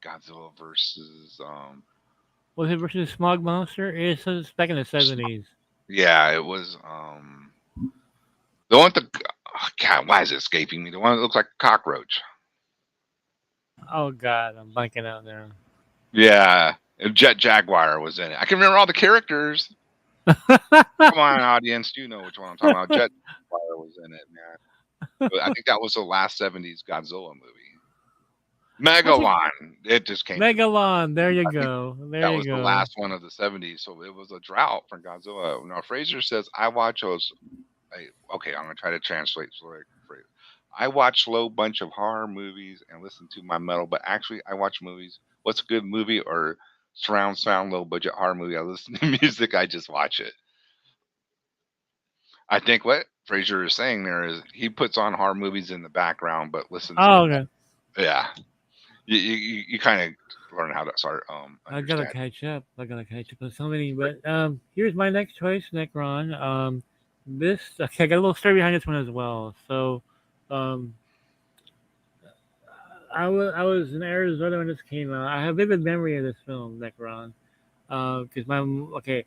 Godzilla versus was it versus Smog Monster? It's back in the '70s. Yeah, it was the one with the God. Why is it escaping me? The one that looks like a cockroach. Oh God, I'm blanking out now. Yeah, and Jet Jaguar was in it. I can remember all the characters. Come on, audience, you know which one I'm talking about. Jet Jaguar was in it, man. But I think that was the last '70s Godzilla movie. I think Megalon. It just came to me. Megalon. There you I think go. There that you was the go. last one of the '70s, so it was a drought for Godzilla. Now Fraser says, "I watch those." Okay, I'm gonna try to translate. Sorry, Fraser. I watch low bunch of horror movies and listen to my metal, but actually, I watch movies. What's a good movie or surround sound low budget horror movie? I listen to music. I just watch it. I think what Fraser is saying there is he puts on horror movies in the background, but listens to Oh, the okay. yeah. You kind of learn how to start I gotta understand. catch up. I gotta catch up on so many. But here's my next choice, Necron. This okay. I got a little story behind this one as well. So, um, I was in Arizona when this came out. I have vivid memory of this film, Necron. Because okay,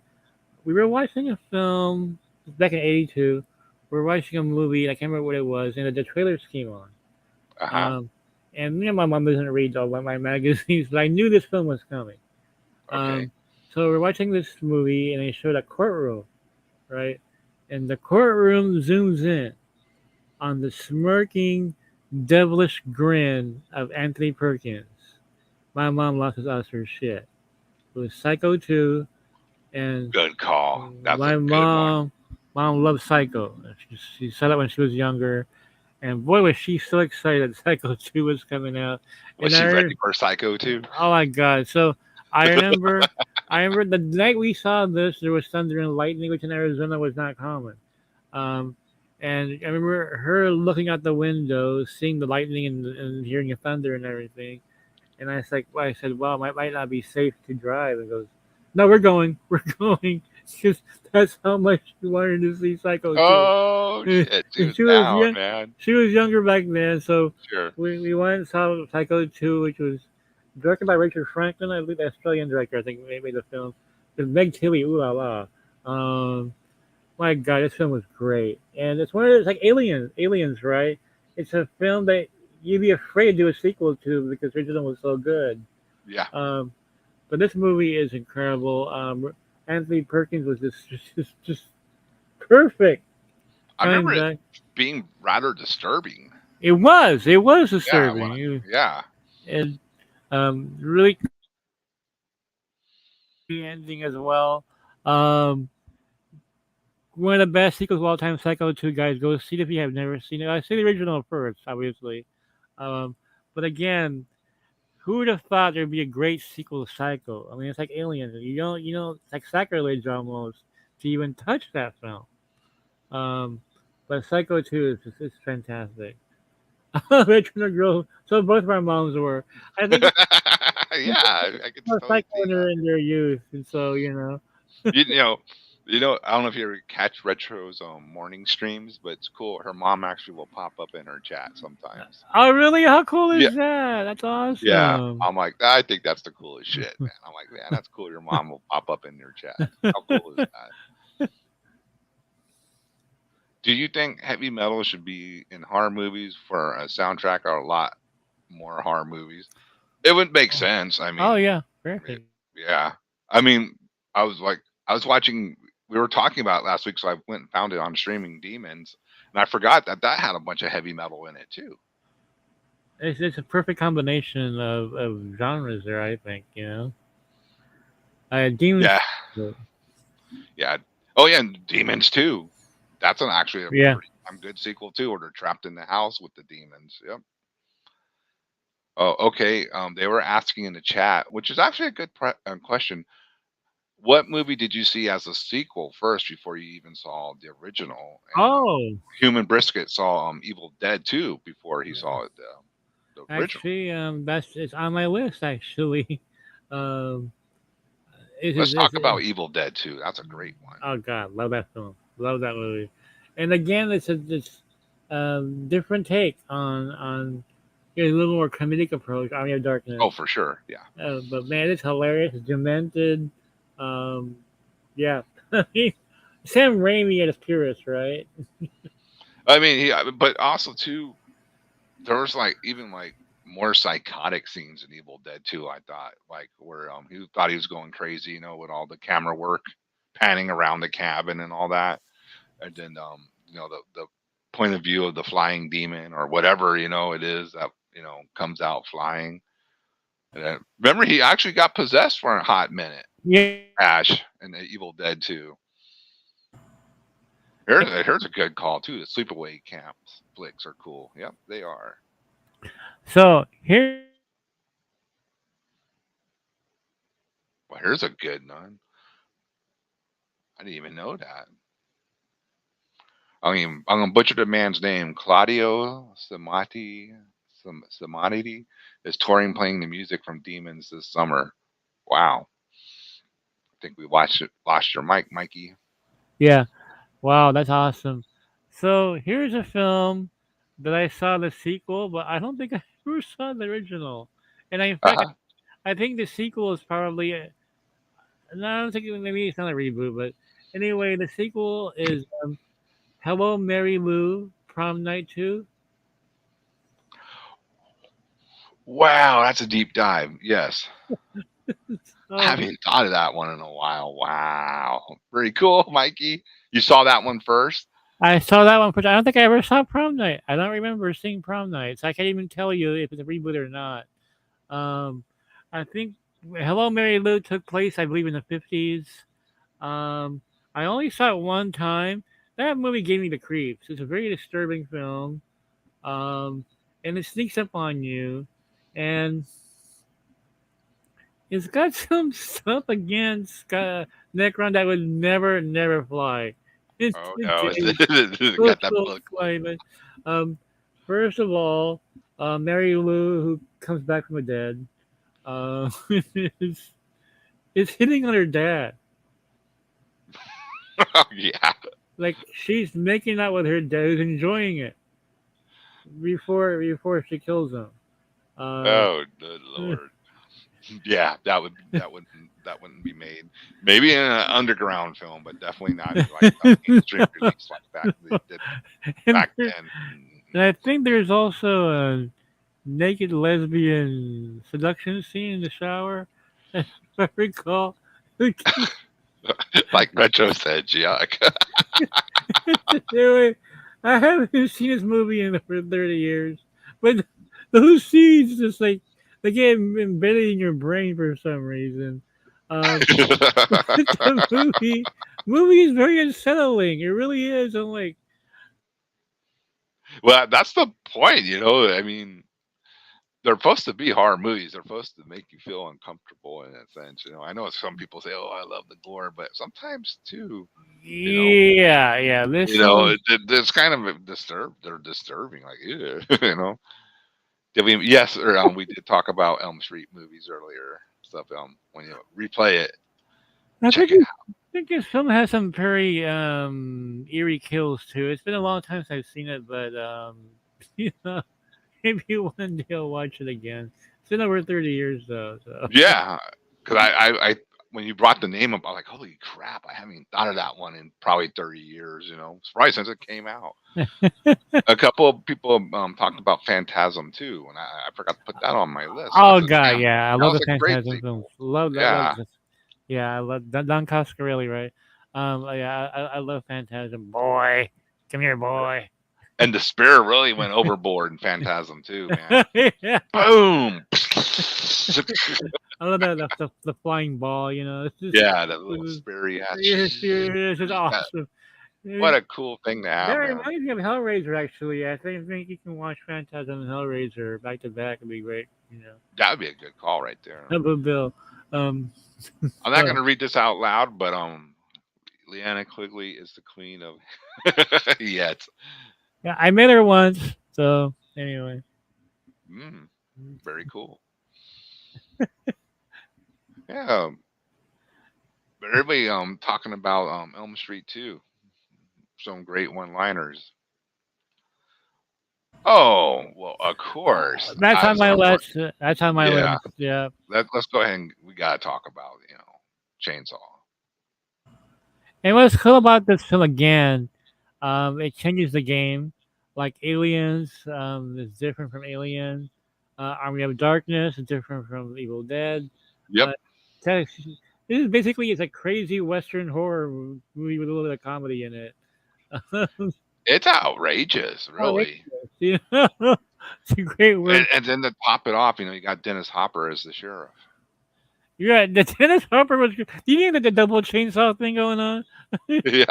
we were watching a film back in '82. We were watching a movie. I can't remember what it was, and the trailers came on. Uh huh. Um, and my mom doesn't read all my magazines, but I knew this film was coming. Okay. Um, so we're watching this movie, and they showed a courtroom, right? And the courtroom zooms in on the smirking, devilish grin of Anthony Perkins. My mom lost her shit. It was Psycho 2, and Good call. That's a my good one. mom loved Psycho. She saw it when she was younger, and boy was she so excited that Psycho 2 was coming out. Was And she ready for Psycho too? oh my god! So I remember, I remember the night we saw this, there was thunder and lightning, which in Arizona was not common. Um, and I remember her looking out the window, seeing the lightning and hearing the thunder and everything. And I said, well, it might not be safe to drive. And goes, no, we're going, we're going. Because that's how much she wanted to see Psycho 2. Oh shit, And dude, down, man. she was younger back then, so Sure. we went and saw Psycho 2, which was directed by Richard Franklin, I believe, the Australian director. I think made the film. With Meg Tilly, ooh la la. Um, my God, this film was great, and it's one of those like Aliens, right? It's a film that you'd be afraid to do a sequel to because the original was so good. Yeah, Um, but this movie is incredible. Anthony Perkins was just perfect I remember coming it back. being rather disturbing. It was Yeah, when disturbing. yeah, And really the ending as well. Um, one of the best sequels of all time, Psycho 2, guys. Go see it if you have never seen it. I see the original first, obviously. Um, but again, who would have thought there'd be a great sequel to Psycho? I mean, it's like Aliens. It's like sacrilege almost to even touch that film. Um, but Psycho 2 is just, it's fantastic. Veteran girl. So both of our moms were. I think yeah, I could totally Psycho see in that. their youth, and so You know, I don't know if you ever catch Retro's morning streams, but it's cool. Her mom actually will pop up in her chat sometimes. Oh, really? How cool Yeah, is that? That's yeah. awesome. I'm like, I think that's the coolest shit, man. I'm like, man, that's cool. Your mom will pop up in your chat. How cool is that? Do you think heavy metal should be in horror movies for a soundtrack or a lot more horror movies? It would make sense. I Oh mean, yeah, it, perfect. yeah. I mean, I was like, I was watching. We were talking about it last week, so I went and found it on streaming Demons, and I forgot that that had a bunch of heavy metal in it too. It's a perfect combination of genres there. I think demons. Yeah, yeah. Oh yeah, and Demons too. That's an actually a Yeah. pretty good sequel too, where they're trapped in the house with the demons. Yep. Oh, okay. They were asking in the chat, which is actually a good question. What movie did you see as a sequel first before you even saw the original? And Oh, Human Brisket saw Evil Dead 2 before he saw it, the original. actually, that's it's on my list. Actually, um, it Let's is. talk about Evil Dead 2. That's a great one. Oh God, love that film. Love that movie. And again, it's different take on a little more comedic approach. Army of Darkness. Oh, for sure. Yeah. But man, it's hilarious. It's demented. Um, yeah. Sam Raimi at his purest, right? I mean, but also too, there was like even like more psychotic scenes in Evil Dead 2. I thought like where he thought he was going crazy, with all the camera work, panning around the cabin and all that, and then the point of view of the flying demon or whatever it is that comes out flying. And then, remember, he actually got possessed for a hot minute. Yeah. Ash and the Evil Dead 2. Here's a good call too. The sleepaway camps flicks are cool. Yep, they are. So here, Well, here's a good one. I didn't even know that. I'm gonna butcher the man's name. Claudio Samati is touring playing the music from Demons this summer. Wow. I think we lost your mic, Mikey. yeah. Wow, that's awesome. So here's a film that I saw the sequel, but I don't think I ever saw the original. And in fact, Uh-huh. I think the sequel is probably no, I don't think maybe it's not a reboot, but anyway, the sequel is Hello Mary Lou Prom Night 2. Wow, that's a deep dive. Yes. I Oh, haven't thought of that one in a while. Wow. Very cool, Mikey. You saw that one first? I saw that one, but I don't think I ever saw Prom Night. I don't remember seeing Prom Night, so I can't even tell you if it's a reboot or not. Um, I think Hello Mary Lou took place, I believe, in the 50s. Um, I only saw it one time. That movie gave me the creeps. It's a very disturbing film, um, and it sneaks up on you, and it's got some stuff against Necron that would never fly. It's Oh no, today. got that So book. fly, but um, first of all, Mary Lou, who comes back from the dead, uh, is is hitting on her dad. Oh yeah. Like she's making out with her dad, who's enjoying it before she kills him. Uh, Oh good lord. Yeah, that wouldn't be made. Maybe in an underground film, but definitely not in like a mainstream release like back they did and, back there- then. and I think there's also a naked lesbian seduction scene in the shower. If I recall. Like Retro said, yuck. Anyway, I haven't seen this movie in over 30 years, but those scenes just like they get embedded in your brain for some reason. Um, the movie is very unsettling. It really is. I'm like, Well, that's the point, you know. I mean, they're supposed to be horror movies. They're supposed to make you feel uncomfortable in a sense. You know, I know some people say, "Oh, I love the gore," but sometimes too, you know, yeah, yeah. This one, it's kind of disturbed. They're disturbing, like, ew, you know. Did we? Yes, or we did talk about Elm Street movies earlier. Stuff. When you replay it, I check think it out. I think this film has some very eerie kills too. It's been a long time since I've seen it, but you know, maybe one day I'll watch it again. It's been over 30 years though, so. Yeah, because when you brought the name up, I was like, holy crap, I haven't thought of that one in probably 30 years. You know, it's probably since it came out. A couple of people talked about Phantasm too, and I forgot to put that on my list. I Oh said, god, damn, yeah, I that love was the a great Phantasm films. sequel. Love that. Love Yeah, this. Yeah, I love Don Coscarelli, right? Yeah, I love Phantasm. Boy, come here, boy. and the spirit really went overboard in Phantasm too, man. Yeah, Boom. I love the flying ball. You know, it's just Yeah, that little it's, spirit. it's just Yeah, awesome. what That a cool thing to have, man. reminds me of Hellraiser. Actually, think you can watch Phantasm and Hellraiser back to back. It'd be great. You know, That would be a good call right there. how about Bill? Um, I'm not so gonna read this out loud, but Leanna Quigley is the queen of yet. yeah, I met her once. So anyway. Mm, very cool. Yeah, but everybody talking about Elm Street too. Some great one-liners. Oh well, of course. That's on my Of course. list. That's on my Yeah. list. Yeah. Let's go ahead and we gotta talk about Chainsaw. And what's cool about this film again, it changes the game. Like Aliens, is different from Alien. Army of Darkness is different from Evil Dead. Yep. Uh, Tex- this is basically it's a crazy Western horror movie with a little bit of comedy in it. It's outrageous, really. You know? It's a great word. And then to top it off, you got Dennis Hopper as the sheriff. Yeah, the Dennis Hopper was good. Do you think that the double chainsaw thing going on? Yeah.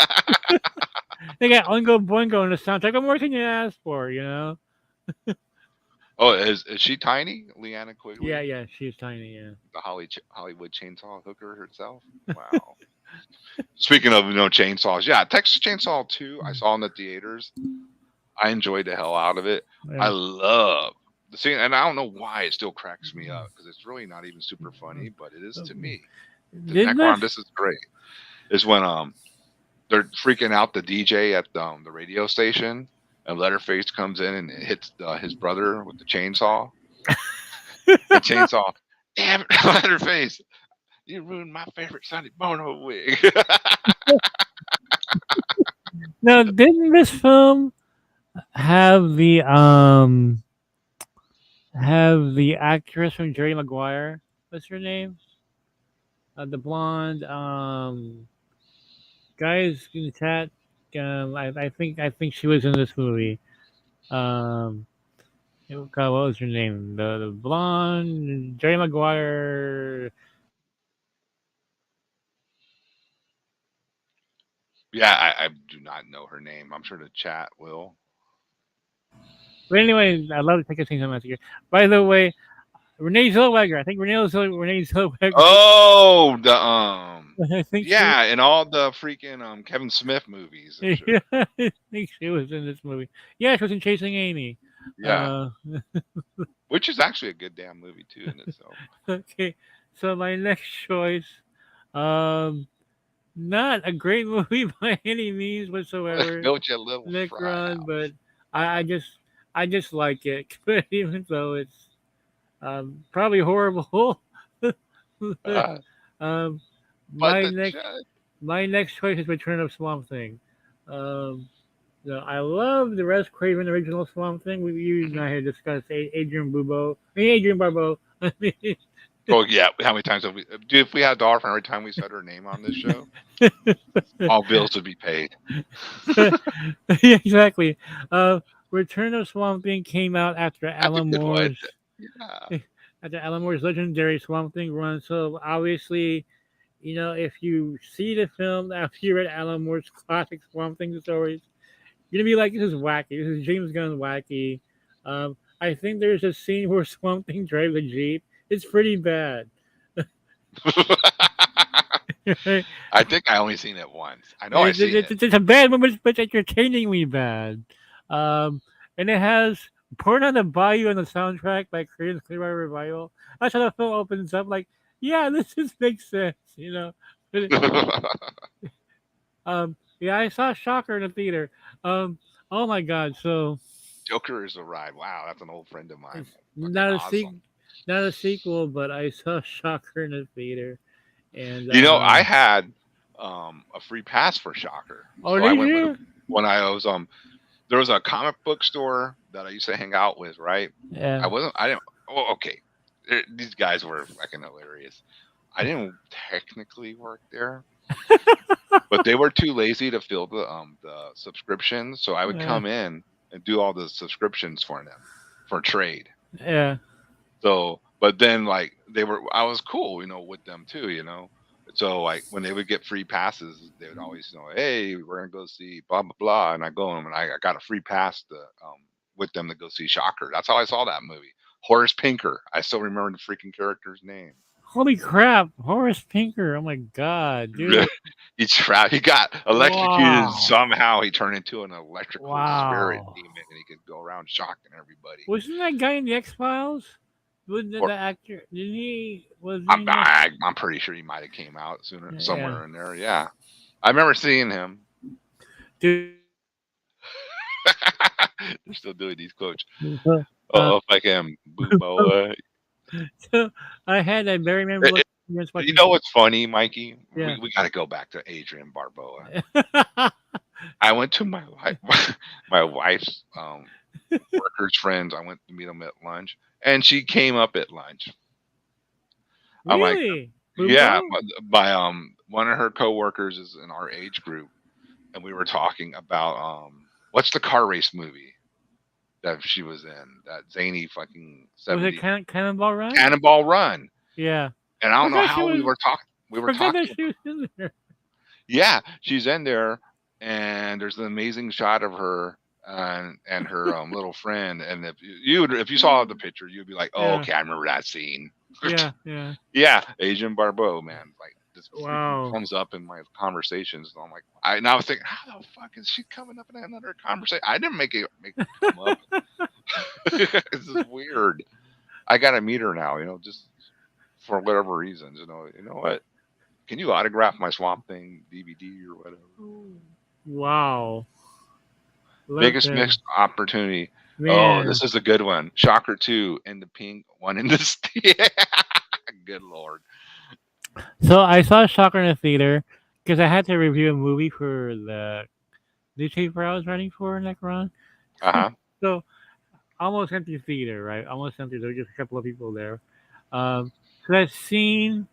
They got Oingo Boingo in the soundtrack. What more can you ask for, you know? Oh, is she tiny? Leanna Yeah, Quigley, yeah, she's tiny, yeah. the Hollywood chainsaw hooker herself. Wow. Speaking of chainsaws, yeah, Texas Chainsaw 2, I saw in the theaters. I enjoyed the hell out of it. I Yeah. love the scene, and I don't know why it still cracks me up because it's really not even super funny, but it is to me. To Didn't Necron, this? this is great. Is when they're freaking out the DJ at the radio station, and Letterface comes in and hits his brother with the chainsaw. The chainsaw. Damn it, Letterface! You ruined my favorite Sonny Bono wig. Now, didn't this film have the actress from Jerry Maguire? What's her name? The blonde guys in the chat. I think she was in this movie. Um, God, what was her name? The blonde Jerry Maguire. Yeah, I do not know her name. I'm sure the chat will. But anyway, I love to take a scene so here. By the way, Renee Zellweger. I think Renee Zellweger. Oh, the I think she. yeah, in all the freaking Kevin Smith movies, I'm sure. Yeah, I think she was in this movie. Yeah, she was in Chasing Amy. Yeah, Uh, which is actually a good damn movie too in itself. okay, so my next choice, um, Not a great movie by any means whatsoever, Built you a little fry Necron, but house. I, I just I just like it, even though it's probably horrible. Uh, um, but my the next judge. my next choice is Return of Swamp Thing. Um, I love the Wes Craven original Swamp Thing. You and Mhm. I had discussed Adrian Bubo. I mean Adrian Barbeau. I mean, Oh yeah, how many times have we? Dude, if we had Dolphin every time we said her name on this show, all bills would be paid. yeah, exactly. Uh, Return of Swamp Thing came out That's a good one. Yeah. After Alan Moore's legendary Swamp Thing run. So obviously, if you see the film after you read Alan Moore's classic Swamp Thing stories, you're gonna be like, "This is wacky. This is James Gunn wacky." I think there's a scene where Swamp Thing drives a jeep. It's pretty bad. It's, I think I only seen it once. I know I seen it. it's a bad movie, but it's entertainingly bad. Um, and it has "Porn on the Bayou" on the soundtrack by Korean Clearwater Revival. That's how the film opens up. Like, yeah, this just makes sense, you know. But, yeah, I saw Shocker in the theater. Oh my god! So Joker is a ride. Wow, that's an old friend of mine. it's Fucking awesome. not a sequel, but I saw Shocker in the theater, and I had a free pass for Shocker, oh, so I did went with you? when I was there was a comic book store that I used to hang out with. Right, Yeah. I didn't. Oh, okay. These guys were fucking hilarious. I didn't technically work there, but they were too lazy to fill the subscriptions, so I would Yeah. come in and do all the subscriptions for them for trade. Yeah. So, but then like I was cool, with them too, So like when they would get free passes, they would always hey, we're gonna go see blah blah blah, and I go and I got a free pass to with them to go see Shocker. That's how I saw that movie. Horace Pinker. I still remember the freaking character's name. Holy crap, Horace Pinker! Oh my god, dude! He got electrocuted and Wow, somehow he turned into an electrical spirit wow. demon and he could go around shocking everybody. Wasn't that guy in the X Files? Was the Or actor? Didn't he? Was he? In the, I'm pretty sure he might have came out sooner yeah, somewhere in there. Yeah, I remember seeing him. dude. They're still doing these quotes. Uh, Oh, if I can, Boobo. so I had a very It, memorable it, experience you watching. know what's funny, Mikey? Yeah. We got to go back to Adrian Barboa. I went to my wife, my wife's workers' friends. I went to meet them at lunch, and she came up at lunch. I'm like, Really, yeah, Bumbo? one of her coworkers is in our age group, and we were talking about what's the car race movie that she was in, that zany fucking Was it 70 Cannonball Run? Cannonball Run. Yeah. And I don't know Forgot she how was. we were Forgot talking that she about. was in there. Yeah, she's in there, and there's an amazing shot of her and her little friend. And if you saw the picture, you'd be like, oh, Yeah. okay, I remember that scene. Yeah. Yeah. Yeah, Asian Barbeau, man, like this freaking Wow. comes up in my conversations, and I'm like, and I was thinking, how the fuck is she coming up in another conversation? I didn't make it come up. This is weird. I gotta meet her now, just for whatever reasons. You know what? Can you autograph my Swamp Thing DVD or whatever? Wow. Love Biggest that. missed opportunity. Oh, Man. this is a good one. Shocker 2 and the pink one in the yeah. Good lord. So I saw Shocker in the theater because I had to review a movie for the newspaper I was writing for, Necron. Uh huh. So almost empty theater, right? Almost empty. There were just a couple of people there. So that scene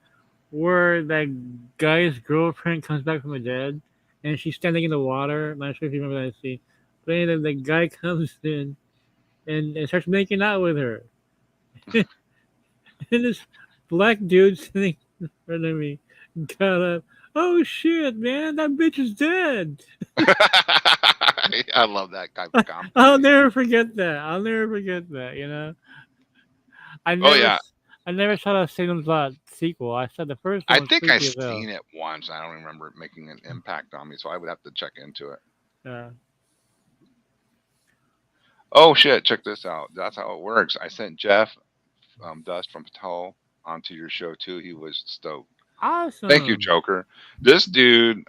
where that guy's girlfriend comes back from the dead and she's standing in the water. I'm not sure if you remember that scene. But anyway, the guy comes in and starts making out with her. And this black dude sitting in front of me got up. Oh shit, man, that bitch is dead. I love that type of I'll commentary. never forget that. I'll never forget that. I Oh never, yeah, s- I never saw the Salem's Lot sequel. I said the first one I was think I creepy as hell. seen it once. I don't remember it making an impact on me, so I would have to check into it. Uh, Oh shit! Check this out. That's how it works. I sent Jeff Dust from Patel onto your show too. He was stoked. Thank you, Awesome. Joker. This dude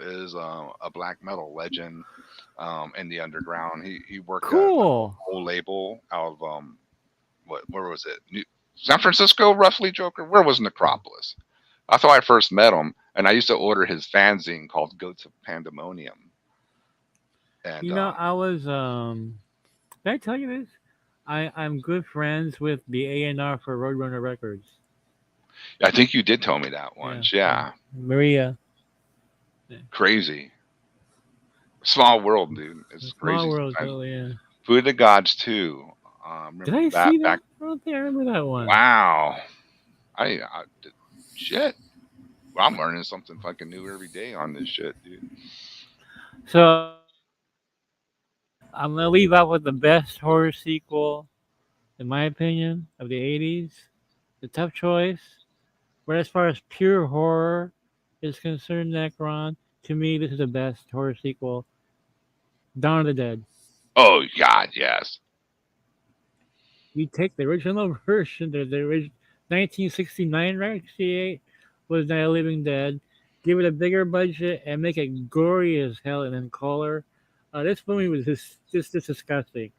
is a black metal legend in the underground. He worked at like a Cool. whole label out of where was it? San Francisco, roughly, Joker. Where was Necropolis? That's how I first met him, and I used to order his fanzine called Goats of Pandemonium. And I was did I tell you this? I'm good friends with the A&R for Roadrunner Records. I think you did tell me that Yeah. once. Yeah, Maria. Yeah. crazy. Small world, dude. A It's small crazy world, sometimes. totally. Yeah. Food of the Gods too. Did Remember I that see that? back? I don't think I remember that one. Wow. Shit. Well, I'm learning something fucking new every day on this shit, dude. So I'm gonna leave out with the best horror sequel, in my opinion, of the '80s. The tough choice, but as far as pure horror is concerned, Necron, to me, this is the best horror sequel. Dawn of the Dead. Oh God, yes. You take the original version, the original 1969, right? 68 was Night of the Living Dead. Give it a bigger budget and make it gory as hell and in color. This movie was just disgusting.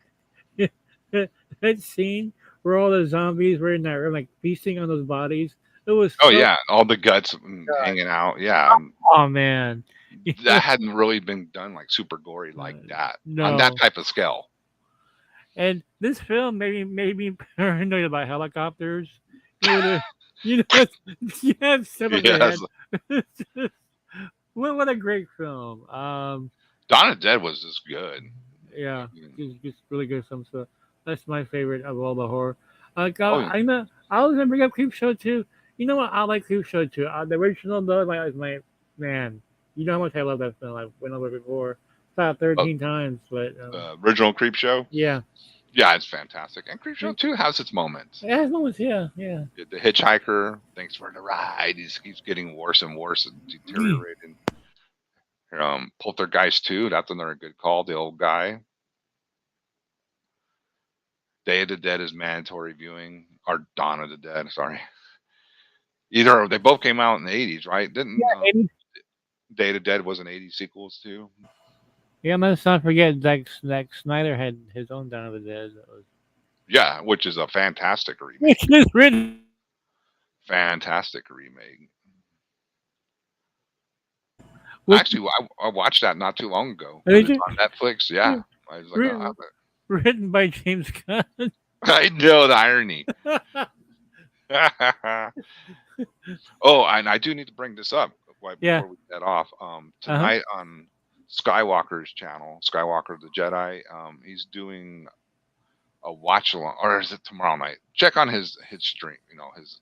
That scene where all the zombies were in that room, like feasting on those bodies. It was Oh so. yeah, all the guts hanging out. Yeah, Oh man. that hadn't really been done like super gory like that on that No. type of scale. And this film made me paranoid about helicopters. You know the you know you have stuff over your Yes, head. What a great film. Dawn of the Dead was just good. Yeah, Mm. it's really good film. So that's my favorite of all the horror. Oh yeah. I was gonna bring up Creep Show too. You know what? I like Creep Show too. The original though, like is my man. You know how much I love that film. I went over it before about Oh, 13 times, but original Creep Show. yeah, Yeah, it's fantastic. And Creep Show it, too has its moments. it has moments. Yeah, yeah. The hitchhiker, thanks for the ride. He keeps getting worse and worse and deteriorating. Poltergeist 2, that's another good call. The old guy. Day of the Dead is mandatory viewing, or Dawn of the Dead. Sorry, either they both came out in the '80s, right? Didn't Day of the Dead was an '80s sequels too? Yeah, let's not forget Zack Snyder had his own Dawn of the Dead. That was Yeah, which is a fantastic remake. which is written. Fantastic remake. Which Actually, I watched that not too long ago. did It's you? on Netflix. Yeah, I was like, oh, Written, written by James Gunn. I know the irony. Oh, and I do need to bring this up right Yeah. before we get off. Uh huh. Tonight on Skywalker's channel, Skywalker the Jedi, he's doing a watch along, or is it tomorrow night? Check on his stream, his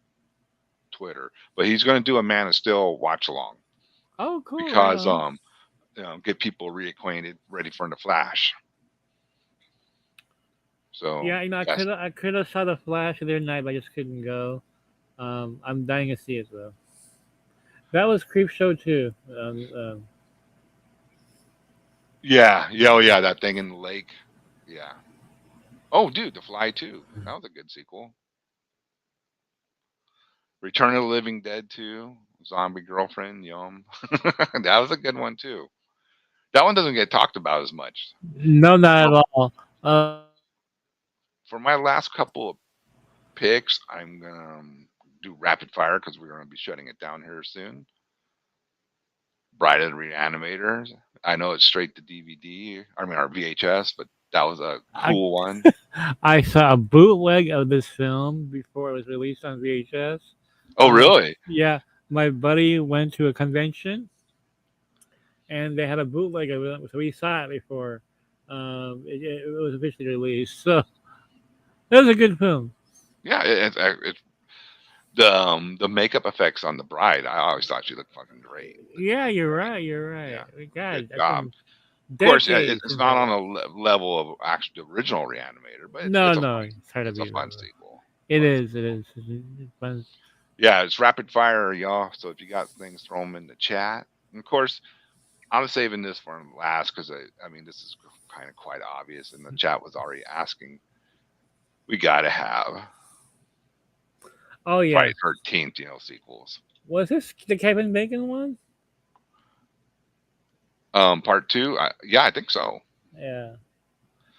Twitter. But he's going to do a Man of Steel watch along Oh, cool. Right because on. get people reacquainted, ready for the Flash. So Yeah, yes, I could have saw the Flash the other night, but I just couldn't go. I'm dying to see it though. That was Creep Show too. yeah, yeah, oh yeah, that thing in the lake. Yeah. Oh, dude, The Fly too. That was a good sequel. Return of the Living Dead 2, Zombie Girlfriend, Yum. That was a good one too. That one doesn't get talked about as much. No, not For, at all. for my last couple of picks, I'm gonna do rapid fire because we're gonna be shutting it down here soon. Bride of the Reanimators. I know it's straight to DVD. I mean, our VHS, but that was a I cool one. I saw a bootleg of this film before it was released on VHS. Oh, really? Yeah, my buddy went to a convention and they had a bootleg of it, so we saw it before it was officially released. So it was a good film. Yeah, it's the makeup effects on the bride. I always thought she looked fucking great. Yeah, you're right. You're right. Yeah, good God, that's job. been Of course, decades it's since not I on watched. a level of actual the original Reanimator, but No, no, it's hard to it's a beat it. fun sequel. It Fun is. It sequel. is. It's fun. Yeah, it's rapid fire, y'all. So if you got things, throw them in the chat. And of course, I'm saving this for last because I mean, this is kind of quite obvious, and the chat was already asking. We gotta have Oh yeah, Friday 13th, sequels. Was this the Kevin Bacon one? Part two. Yeah, I think so. Yeah.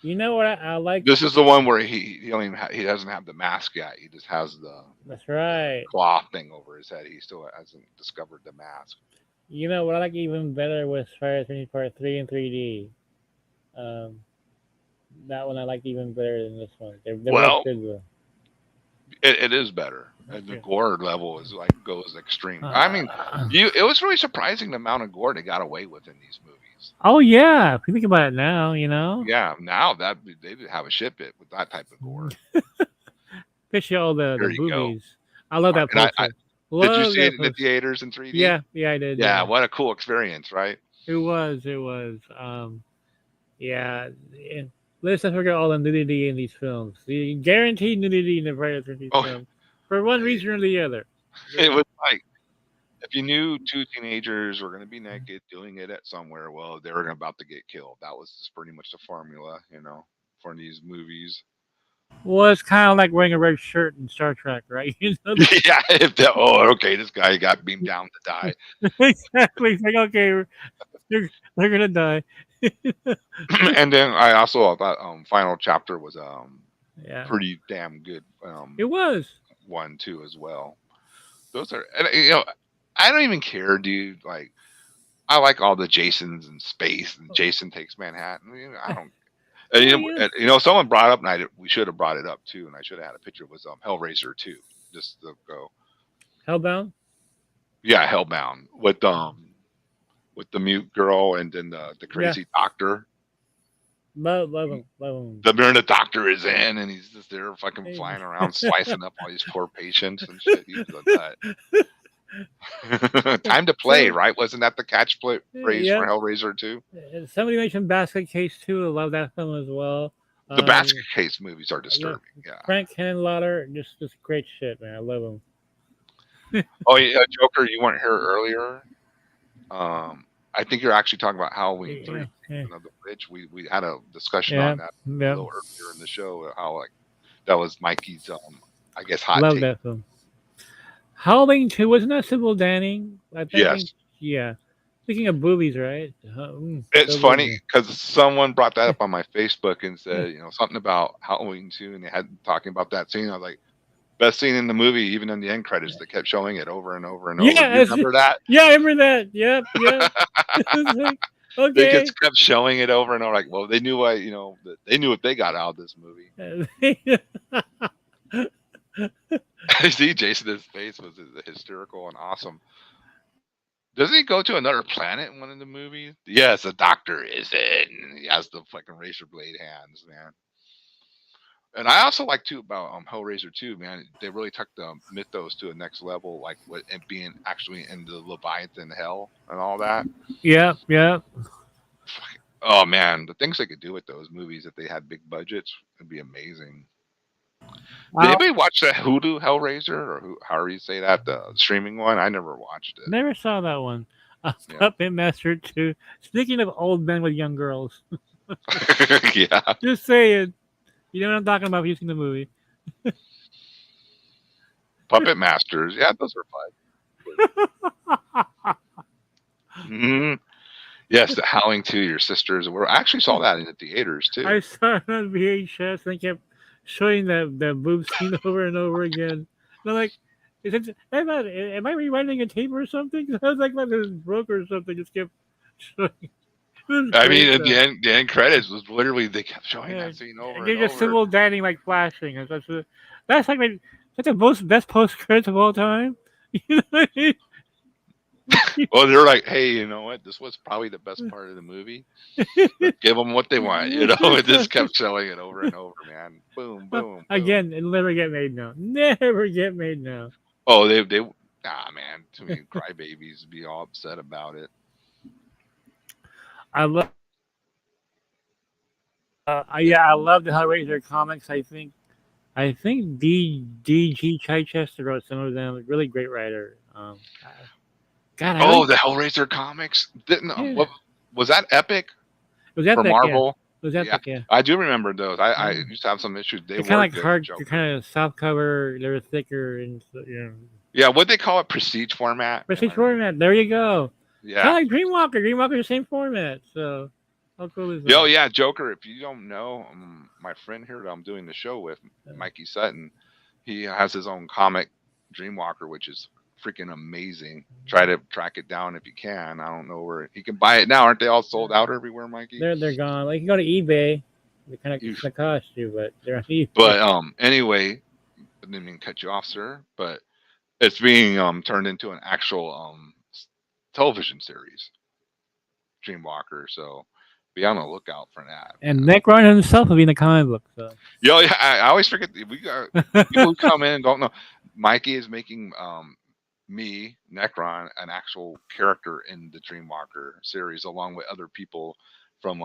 You know what I like? This is the one where he don't even he doesn't have the mask yet. He just has That's the right. cloth thing over his head. He still hasn't discovered the mask. You know what I like even better was Friday 13 Part 3 in 3D. Um, that one I liked even better than this one. They're both Well, good though. it is better. And the Yeah. gore level is like goes extreme. I mean, Uh, it was really surprising the amount of gore they got away with in these movies. oh yeah, if you think about it now, you know, Yeah, now that they would have a shit bit with that type of gore. especially all the There you go. boobies. I love that And I poster. did you Love see that it in the poster. theaters in 3D? Yeah, yeah, I did. Yeah, Yeah, what a cool experience, right? it was. It was. Yeah. And let's not forget all the nudity in these films. The guaranteed nudity in the Friday 13 Oh, films for one reason or the other. it was like if you knew two teenagers were going to be naked doing it at somewhere, well, they were about to get killed. That was just pretty much the formula, for these movies. Well, it's kind of like wearing a red shirt in Star Trek, right? You know, Yeah, okay, this guy got beamed down to die. exactly. It's like okay, they're gonna die. And then I also thought final chapter was Yeah, pretty damn good it was. one too as well. Those are and, I don't even care, dude. Like I like all the Jasons in space, and Jason takes Manhattan. I don't. And, Well, yeah. someone brought up, and we should have brought it up too, and I should have had a picture. Was Hellraiser 2, just to go. Hellbound. Yeah, Hellbound with the mute girl and then the Yeah, crazy doctor. love him. The doctor is in, and he's just there, fucking flying around, slicing up all these poor patients and shit. He's a nut. Time to play, So, right? Wasn't that the phrase yeah. for Hellraiser 2? Somebody mentioned Basket Case too. I love that film as well. The Um, basket case movies are yeah, disturbing. Yeah. Frank Henenlotter, just great shit, man. I love him. Oh yeah, Joker, you weren't here earlier. I think you're actually talking about Halloween Yeah, 3, yeah, the Witch. We had a discussion yeah, on that a yeah. little earlier in the show. How like that was Mikey's I guess hot Love take. that film. Howling 2, wasn't that Sybil Danning? I think, Yes, yeah. Speaking of boobies, right? it's So funny good. because someone brought that up on my Facebook and said something about Halloween 2, and they had talking about that scene. I was like, best scene in the movie, even in the end credits, they kept showing it over and over and over. Do Yeah, you remember that? yeah, I remember that. Yep, yep. It's like, They just okay. kept showing it over and over. Like, well, they knew they knew what they got out of this movie. See, Jason's face was hysterical and awesome. Doesn't he go to another planet in one of the movies? Yes, the doctor is in. He has the fucking razor blade hands, man. And I also like too about Hellraiser 2, man. They really took the mythos to a next level, like what it being actually in the Leviathan hell and all that. Yep, yep. Oh man, the things they could do with those movies if they had big budgets would be amazing. Did I anybody watch the Hoodoo Hellraiser or however you say that, the streaming one? I never watched it. never saw that one. Yeah. Puppet Master 2. Speaking of old men with young girls, Yeah. just saying. You know what I'm talking about if you've seen the movie. Puppet Masters. Yeah, those are fun. Hmm. Yes, the Howling 2, your sisters. I actually saw that in the theaters too. I saw it on VHS and they kept showing the boob scene over and over again. And I'm like, am I rewinding a tape or something? I was like, this broke or something. Just kept showing. I mean, at the end credits was literally they kept showing Yeah, that scene over and and you're just over. simple danning like flashing. That's like that's the best post credits of all time. You know what I mean? Well, they're like, hey, you know what? This was probably the best part of the movie. Let's give them what they want. It just kept showing it over and over, man. Boom, boom, boom. Again, it'll never get made now. Never get made now. Oh, man. Too many crybabies be all upset about it. I love. I love the Hellraiser comics. I think D.G. Chichester wrote some of them. Really great writer. God, I Oh, like. the Hellraiser comics. Didn't Yeah. what was that Epic It was for epic. Yeah, Marvel? it was Yeah, epic. Yeah. I do remember those. I Yeah. used to have some issues. They They're kind were of like good. hard. They're Joker. kind of soft cover. They're thicker and Yeah, what they call it, prestige format. Am Prestige I right? format. There you go. Yeah. Kind of like Dreamwalker. Dreamwalker, the same format. So, how cool is Yo, that? yeah, Joker. If you don't know, my friend here that I'm doing the show with, Uh, Mikey Sutton, he has his own comic, Dreamwalker, which is freaking amazing. Try to track it down if you can. I don't know where you can buy it now. Aren't they all sold out everywhere, Mikey? they're gone. Like you can go to eBay. They kind of You, it's gonna cost you, but they're on eBay. but anyway, I didn't mean to cut you off, sir. But it's being turned into an actual television series, Dreamwalker. So be on the lookout for that, And man. Necron himself will be in the comic book. So, Yo, yeah, I always forget we got people who come in and don't know. Mikey is making me, Necron, an actual character in the Dreamwalker series, along with other people from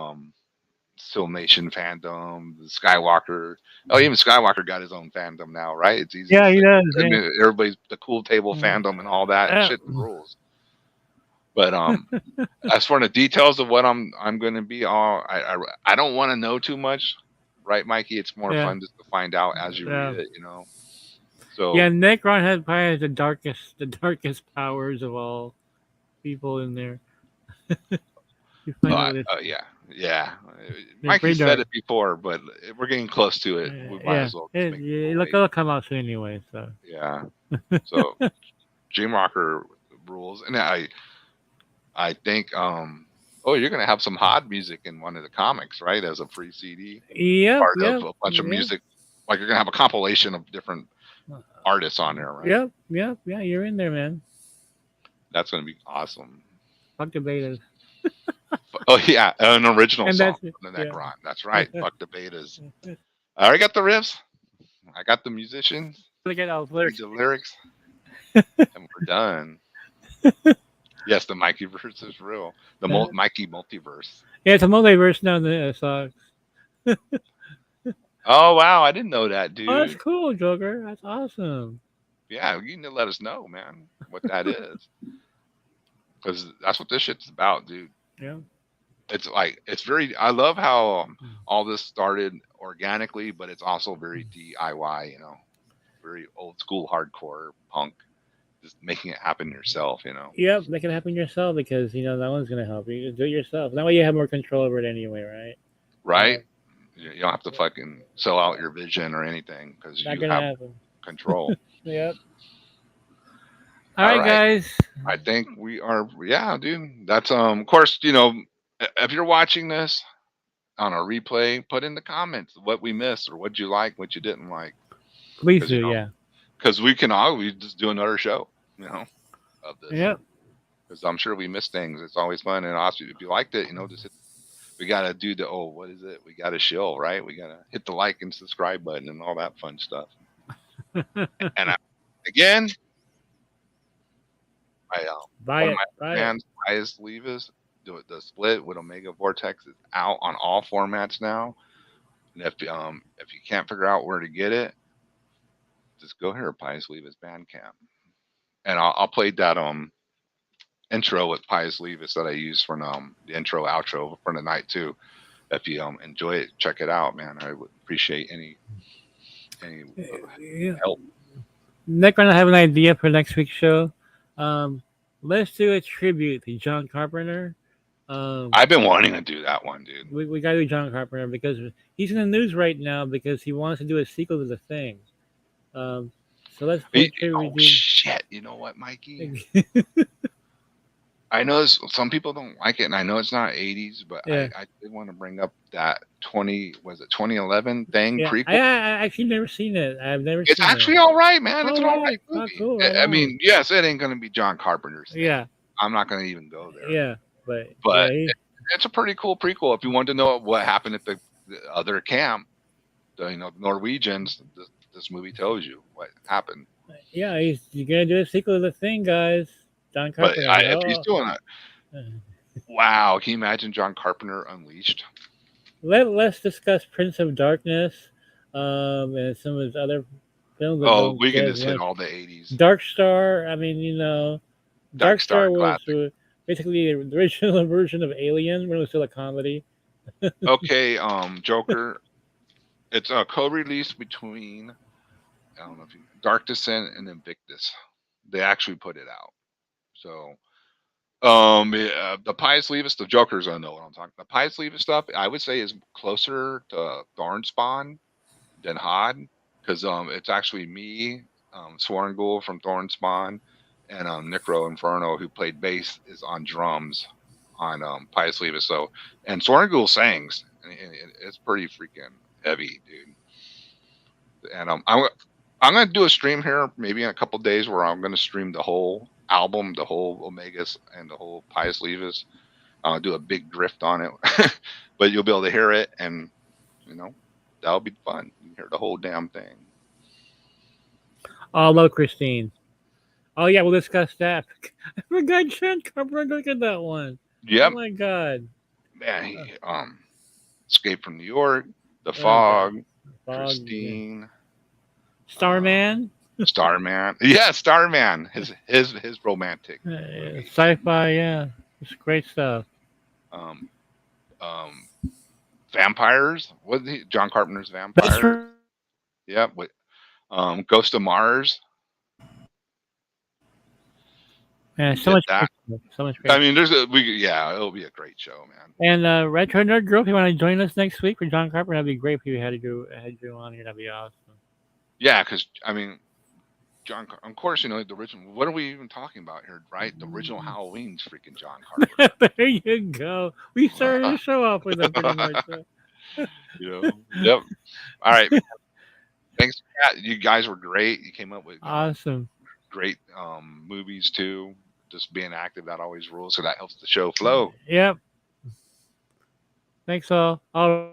Nation fandom, the Skywalker. Oh, even Skywalker got his own fandom now, right? It's easy to yeah, he say. does. And Yeah. everybody's the cool table Mm. fandom and all that Yeah. shit rules. But as for the details of what I'm going to be, I don't want to know too much, right, Mikey? It's more Yeah. fun just to find out as you read Yeah. it, you know. Yeah, So, Necron has probably has the darkest powers of all people in there. You find out it's yeah, yeah. they're Mikey pretty said dark. it before, but we're getting close to it. We might Yeah, as well just make it a it'll come out soon anyway. So yeah. So Dreamwalker rules, and I think oh, you're gonna have some Hod music in one of the comics, right? As a free CD, yep, part of yep, a bunch of yep, music. Like you're gonna have a compilation of different artists on there, right? yep, yep, yeah. You're in there, man. That's gonna be awesome. Fuck the betas, Oh yeah, an original and song that's it. from the Yeah. Necron. That's right. Fuck the betas. I already got the riffs. I got the musicians. Look at all the Read lyrics. the lyrics, and we're done. Yes, the Mikey verse is real. The Uh, Mikey multiverse. yeah, it's a multiverse now. The songs. Oh wow, I didn't know that, Oh, that's dude. cool, Joker. That's awesome. Yeah, you need to let us know, man, what that is, because that's what this shit's about, dude. Yeah. It's like it's very. I love how all this started organically, but it's also very DIY. You know, very old school hardcore punk, just making it happen yourself. You know, Yep, make it happen yourself because that one's gonna help you. Just do it yourself. That way you have more control over it anyway, right? right? Uh, You don't have to fucking sell out your vision or anything because not you gonna have happen. control. Yep. All All right, right. guys. I think we are. Yeah, dude. That's of course, you know, if you're watching this on a replay, put in the comments what we missed or what you like, what you didn't like, Please because do. Yeah. we can always just do another show, you know, of this. Yep. Because I'm sure we missed things. It's always fun and awesome. If you liked it, you know, we gotta do the what is it? We gotta shill, right? We gotta hit the like and subscribe button and all that fun stuff. And again, Buy one of it. my Buy it. fans, Highest Levis, the split with Omega Vortex is out on all formats now. And if you can't figure out where to get it, just go here, Pius Levis Bandcamp, and I'll play that intro with Pius Levis that I use for the intro outro for the night too. If you enjoy it, check it out, man. I would appreciate any Yeah. help. Nick, I have an idea for next week's show. Um, let's do a tribute to John Carpenter. I've been wanting to do that one, dude. We gotta do John Carpenter because he's in the news right now because he wants to do a sequel to The Thing. Um, so let's make sure we Oh do. shit! You know what, Mikey? I know some people don't like it, and I know it's not 80s, but Yeah. I did want to bring up that 2011 thing Yeah, prequel. I actually never seen it. I've never It's seen actually it. all right, man. It's an All all right. right Oh, movie. cool. Right I on. mean, yes, it ain't gonna be John Carpenter's thing. Yeah, I'm not gonna even go there. yeah, but But yeah, it's a pretty cool prequel. If you want to know what happened at the other camp, the Norwegians, this movie tells you what happened. yeah, he's gonna do a sequel to The Thing, guys. John But Carpenter. if he's doing it, wow! Can you imagine John Carpenter Unleashed? Let's discuss Prince of Darkness, and some of his other films. That Oh, don't we can get just as hit much. all the 80s. Dark Star. I mean, Dark Star was classic. basically the original version of Alien when it was still a comedy. Okay, Joker. It's a co-release between I don't know if Dark Descent and Invictus. They actually put it out. So yeah, the Pious Levis, the Jokers, I know what I'm talking. The Pious Levis stuff, I would say, is closer to Thornspawn than Hod, because it's actually me, Swarngul from Thornspawn, and Necro Inferno, who played bass, is on drums on Pious Levis. So, and Swarngul sings, and it's pretty freaking heavy, dude. And I'm gonna do a stream here, maybe in a couple days, where I'm gonna stream the whole album, the whole Omegas, and the whole Pious Levis. I'll do a big drift on it, but you'll be able to hear it, and you know that'll be fun. You can hear the whole damn thing. Oh, hello, Christine. Oh yeah, we'll discuss that. I forgot John Carpenter. Look at that one. Oh Yep, my God. man. He Escape from New York, The Oh God. Fog, Fog. Yeah. Christine, uh, Starman. Starman. Yeah, Starman. His romantic movie. Sci-fi. Yeah, it's great stuff. Um, um, Vampires. What is he? John Carpenter's That's Vampires. right. Yep. With Ghost of Mars. Yeah, He so did much that. great stuff. So much I great. mean, yeah, it'll be a great show, man. And Retro Nerd Group, if you want to join us next week for John Carpenter, that'd be great if you had you on here. That'd be awesome. Yeah, because I mean, of course, the original. What are we even talking about here, right? The original Halloween's freaking John There you go. We started the Carpenter. show off with that pretty much. Yep. All right. Thanks, Pat. You guys were great. You came up with Awesome. great movies too. Just being active, that always rules. So that helps the show flow. Yep. Thanks all. All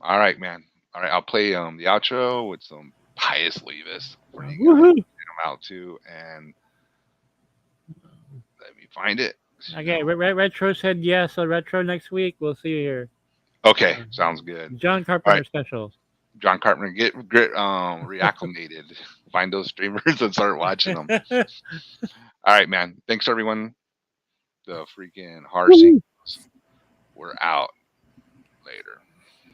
right, man. All right, I'll play the outro with some Pious Levis for you guys. Woohoo. Check 'em out too, and let me find it. Okay, Retro said yes. So Retro next week. We'll see you here. Okay, sounds good. John All Carpenter right, specials. John Carpenter, get reacclimated. Find those streamers and start watching them. All right, man. Thanks everyone. The freaking heart Woohoo. sequence. We're out. Later.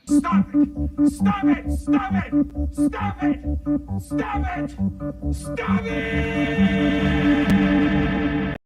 Stop it! Stop it! Stop it! Stop it! Stop it! Stop it!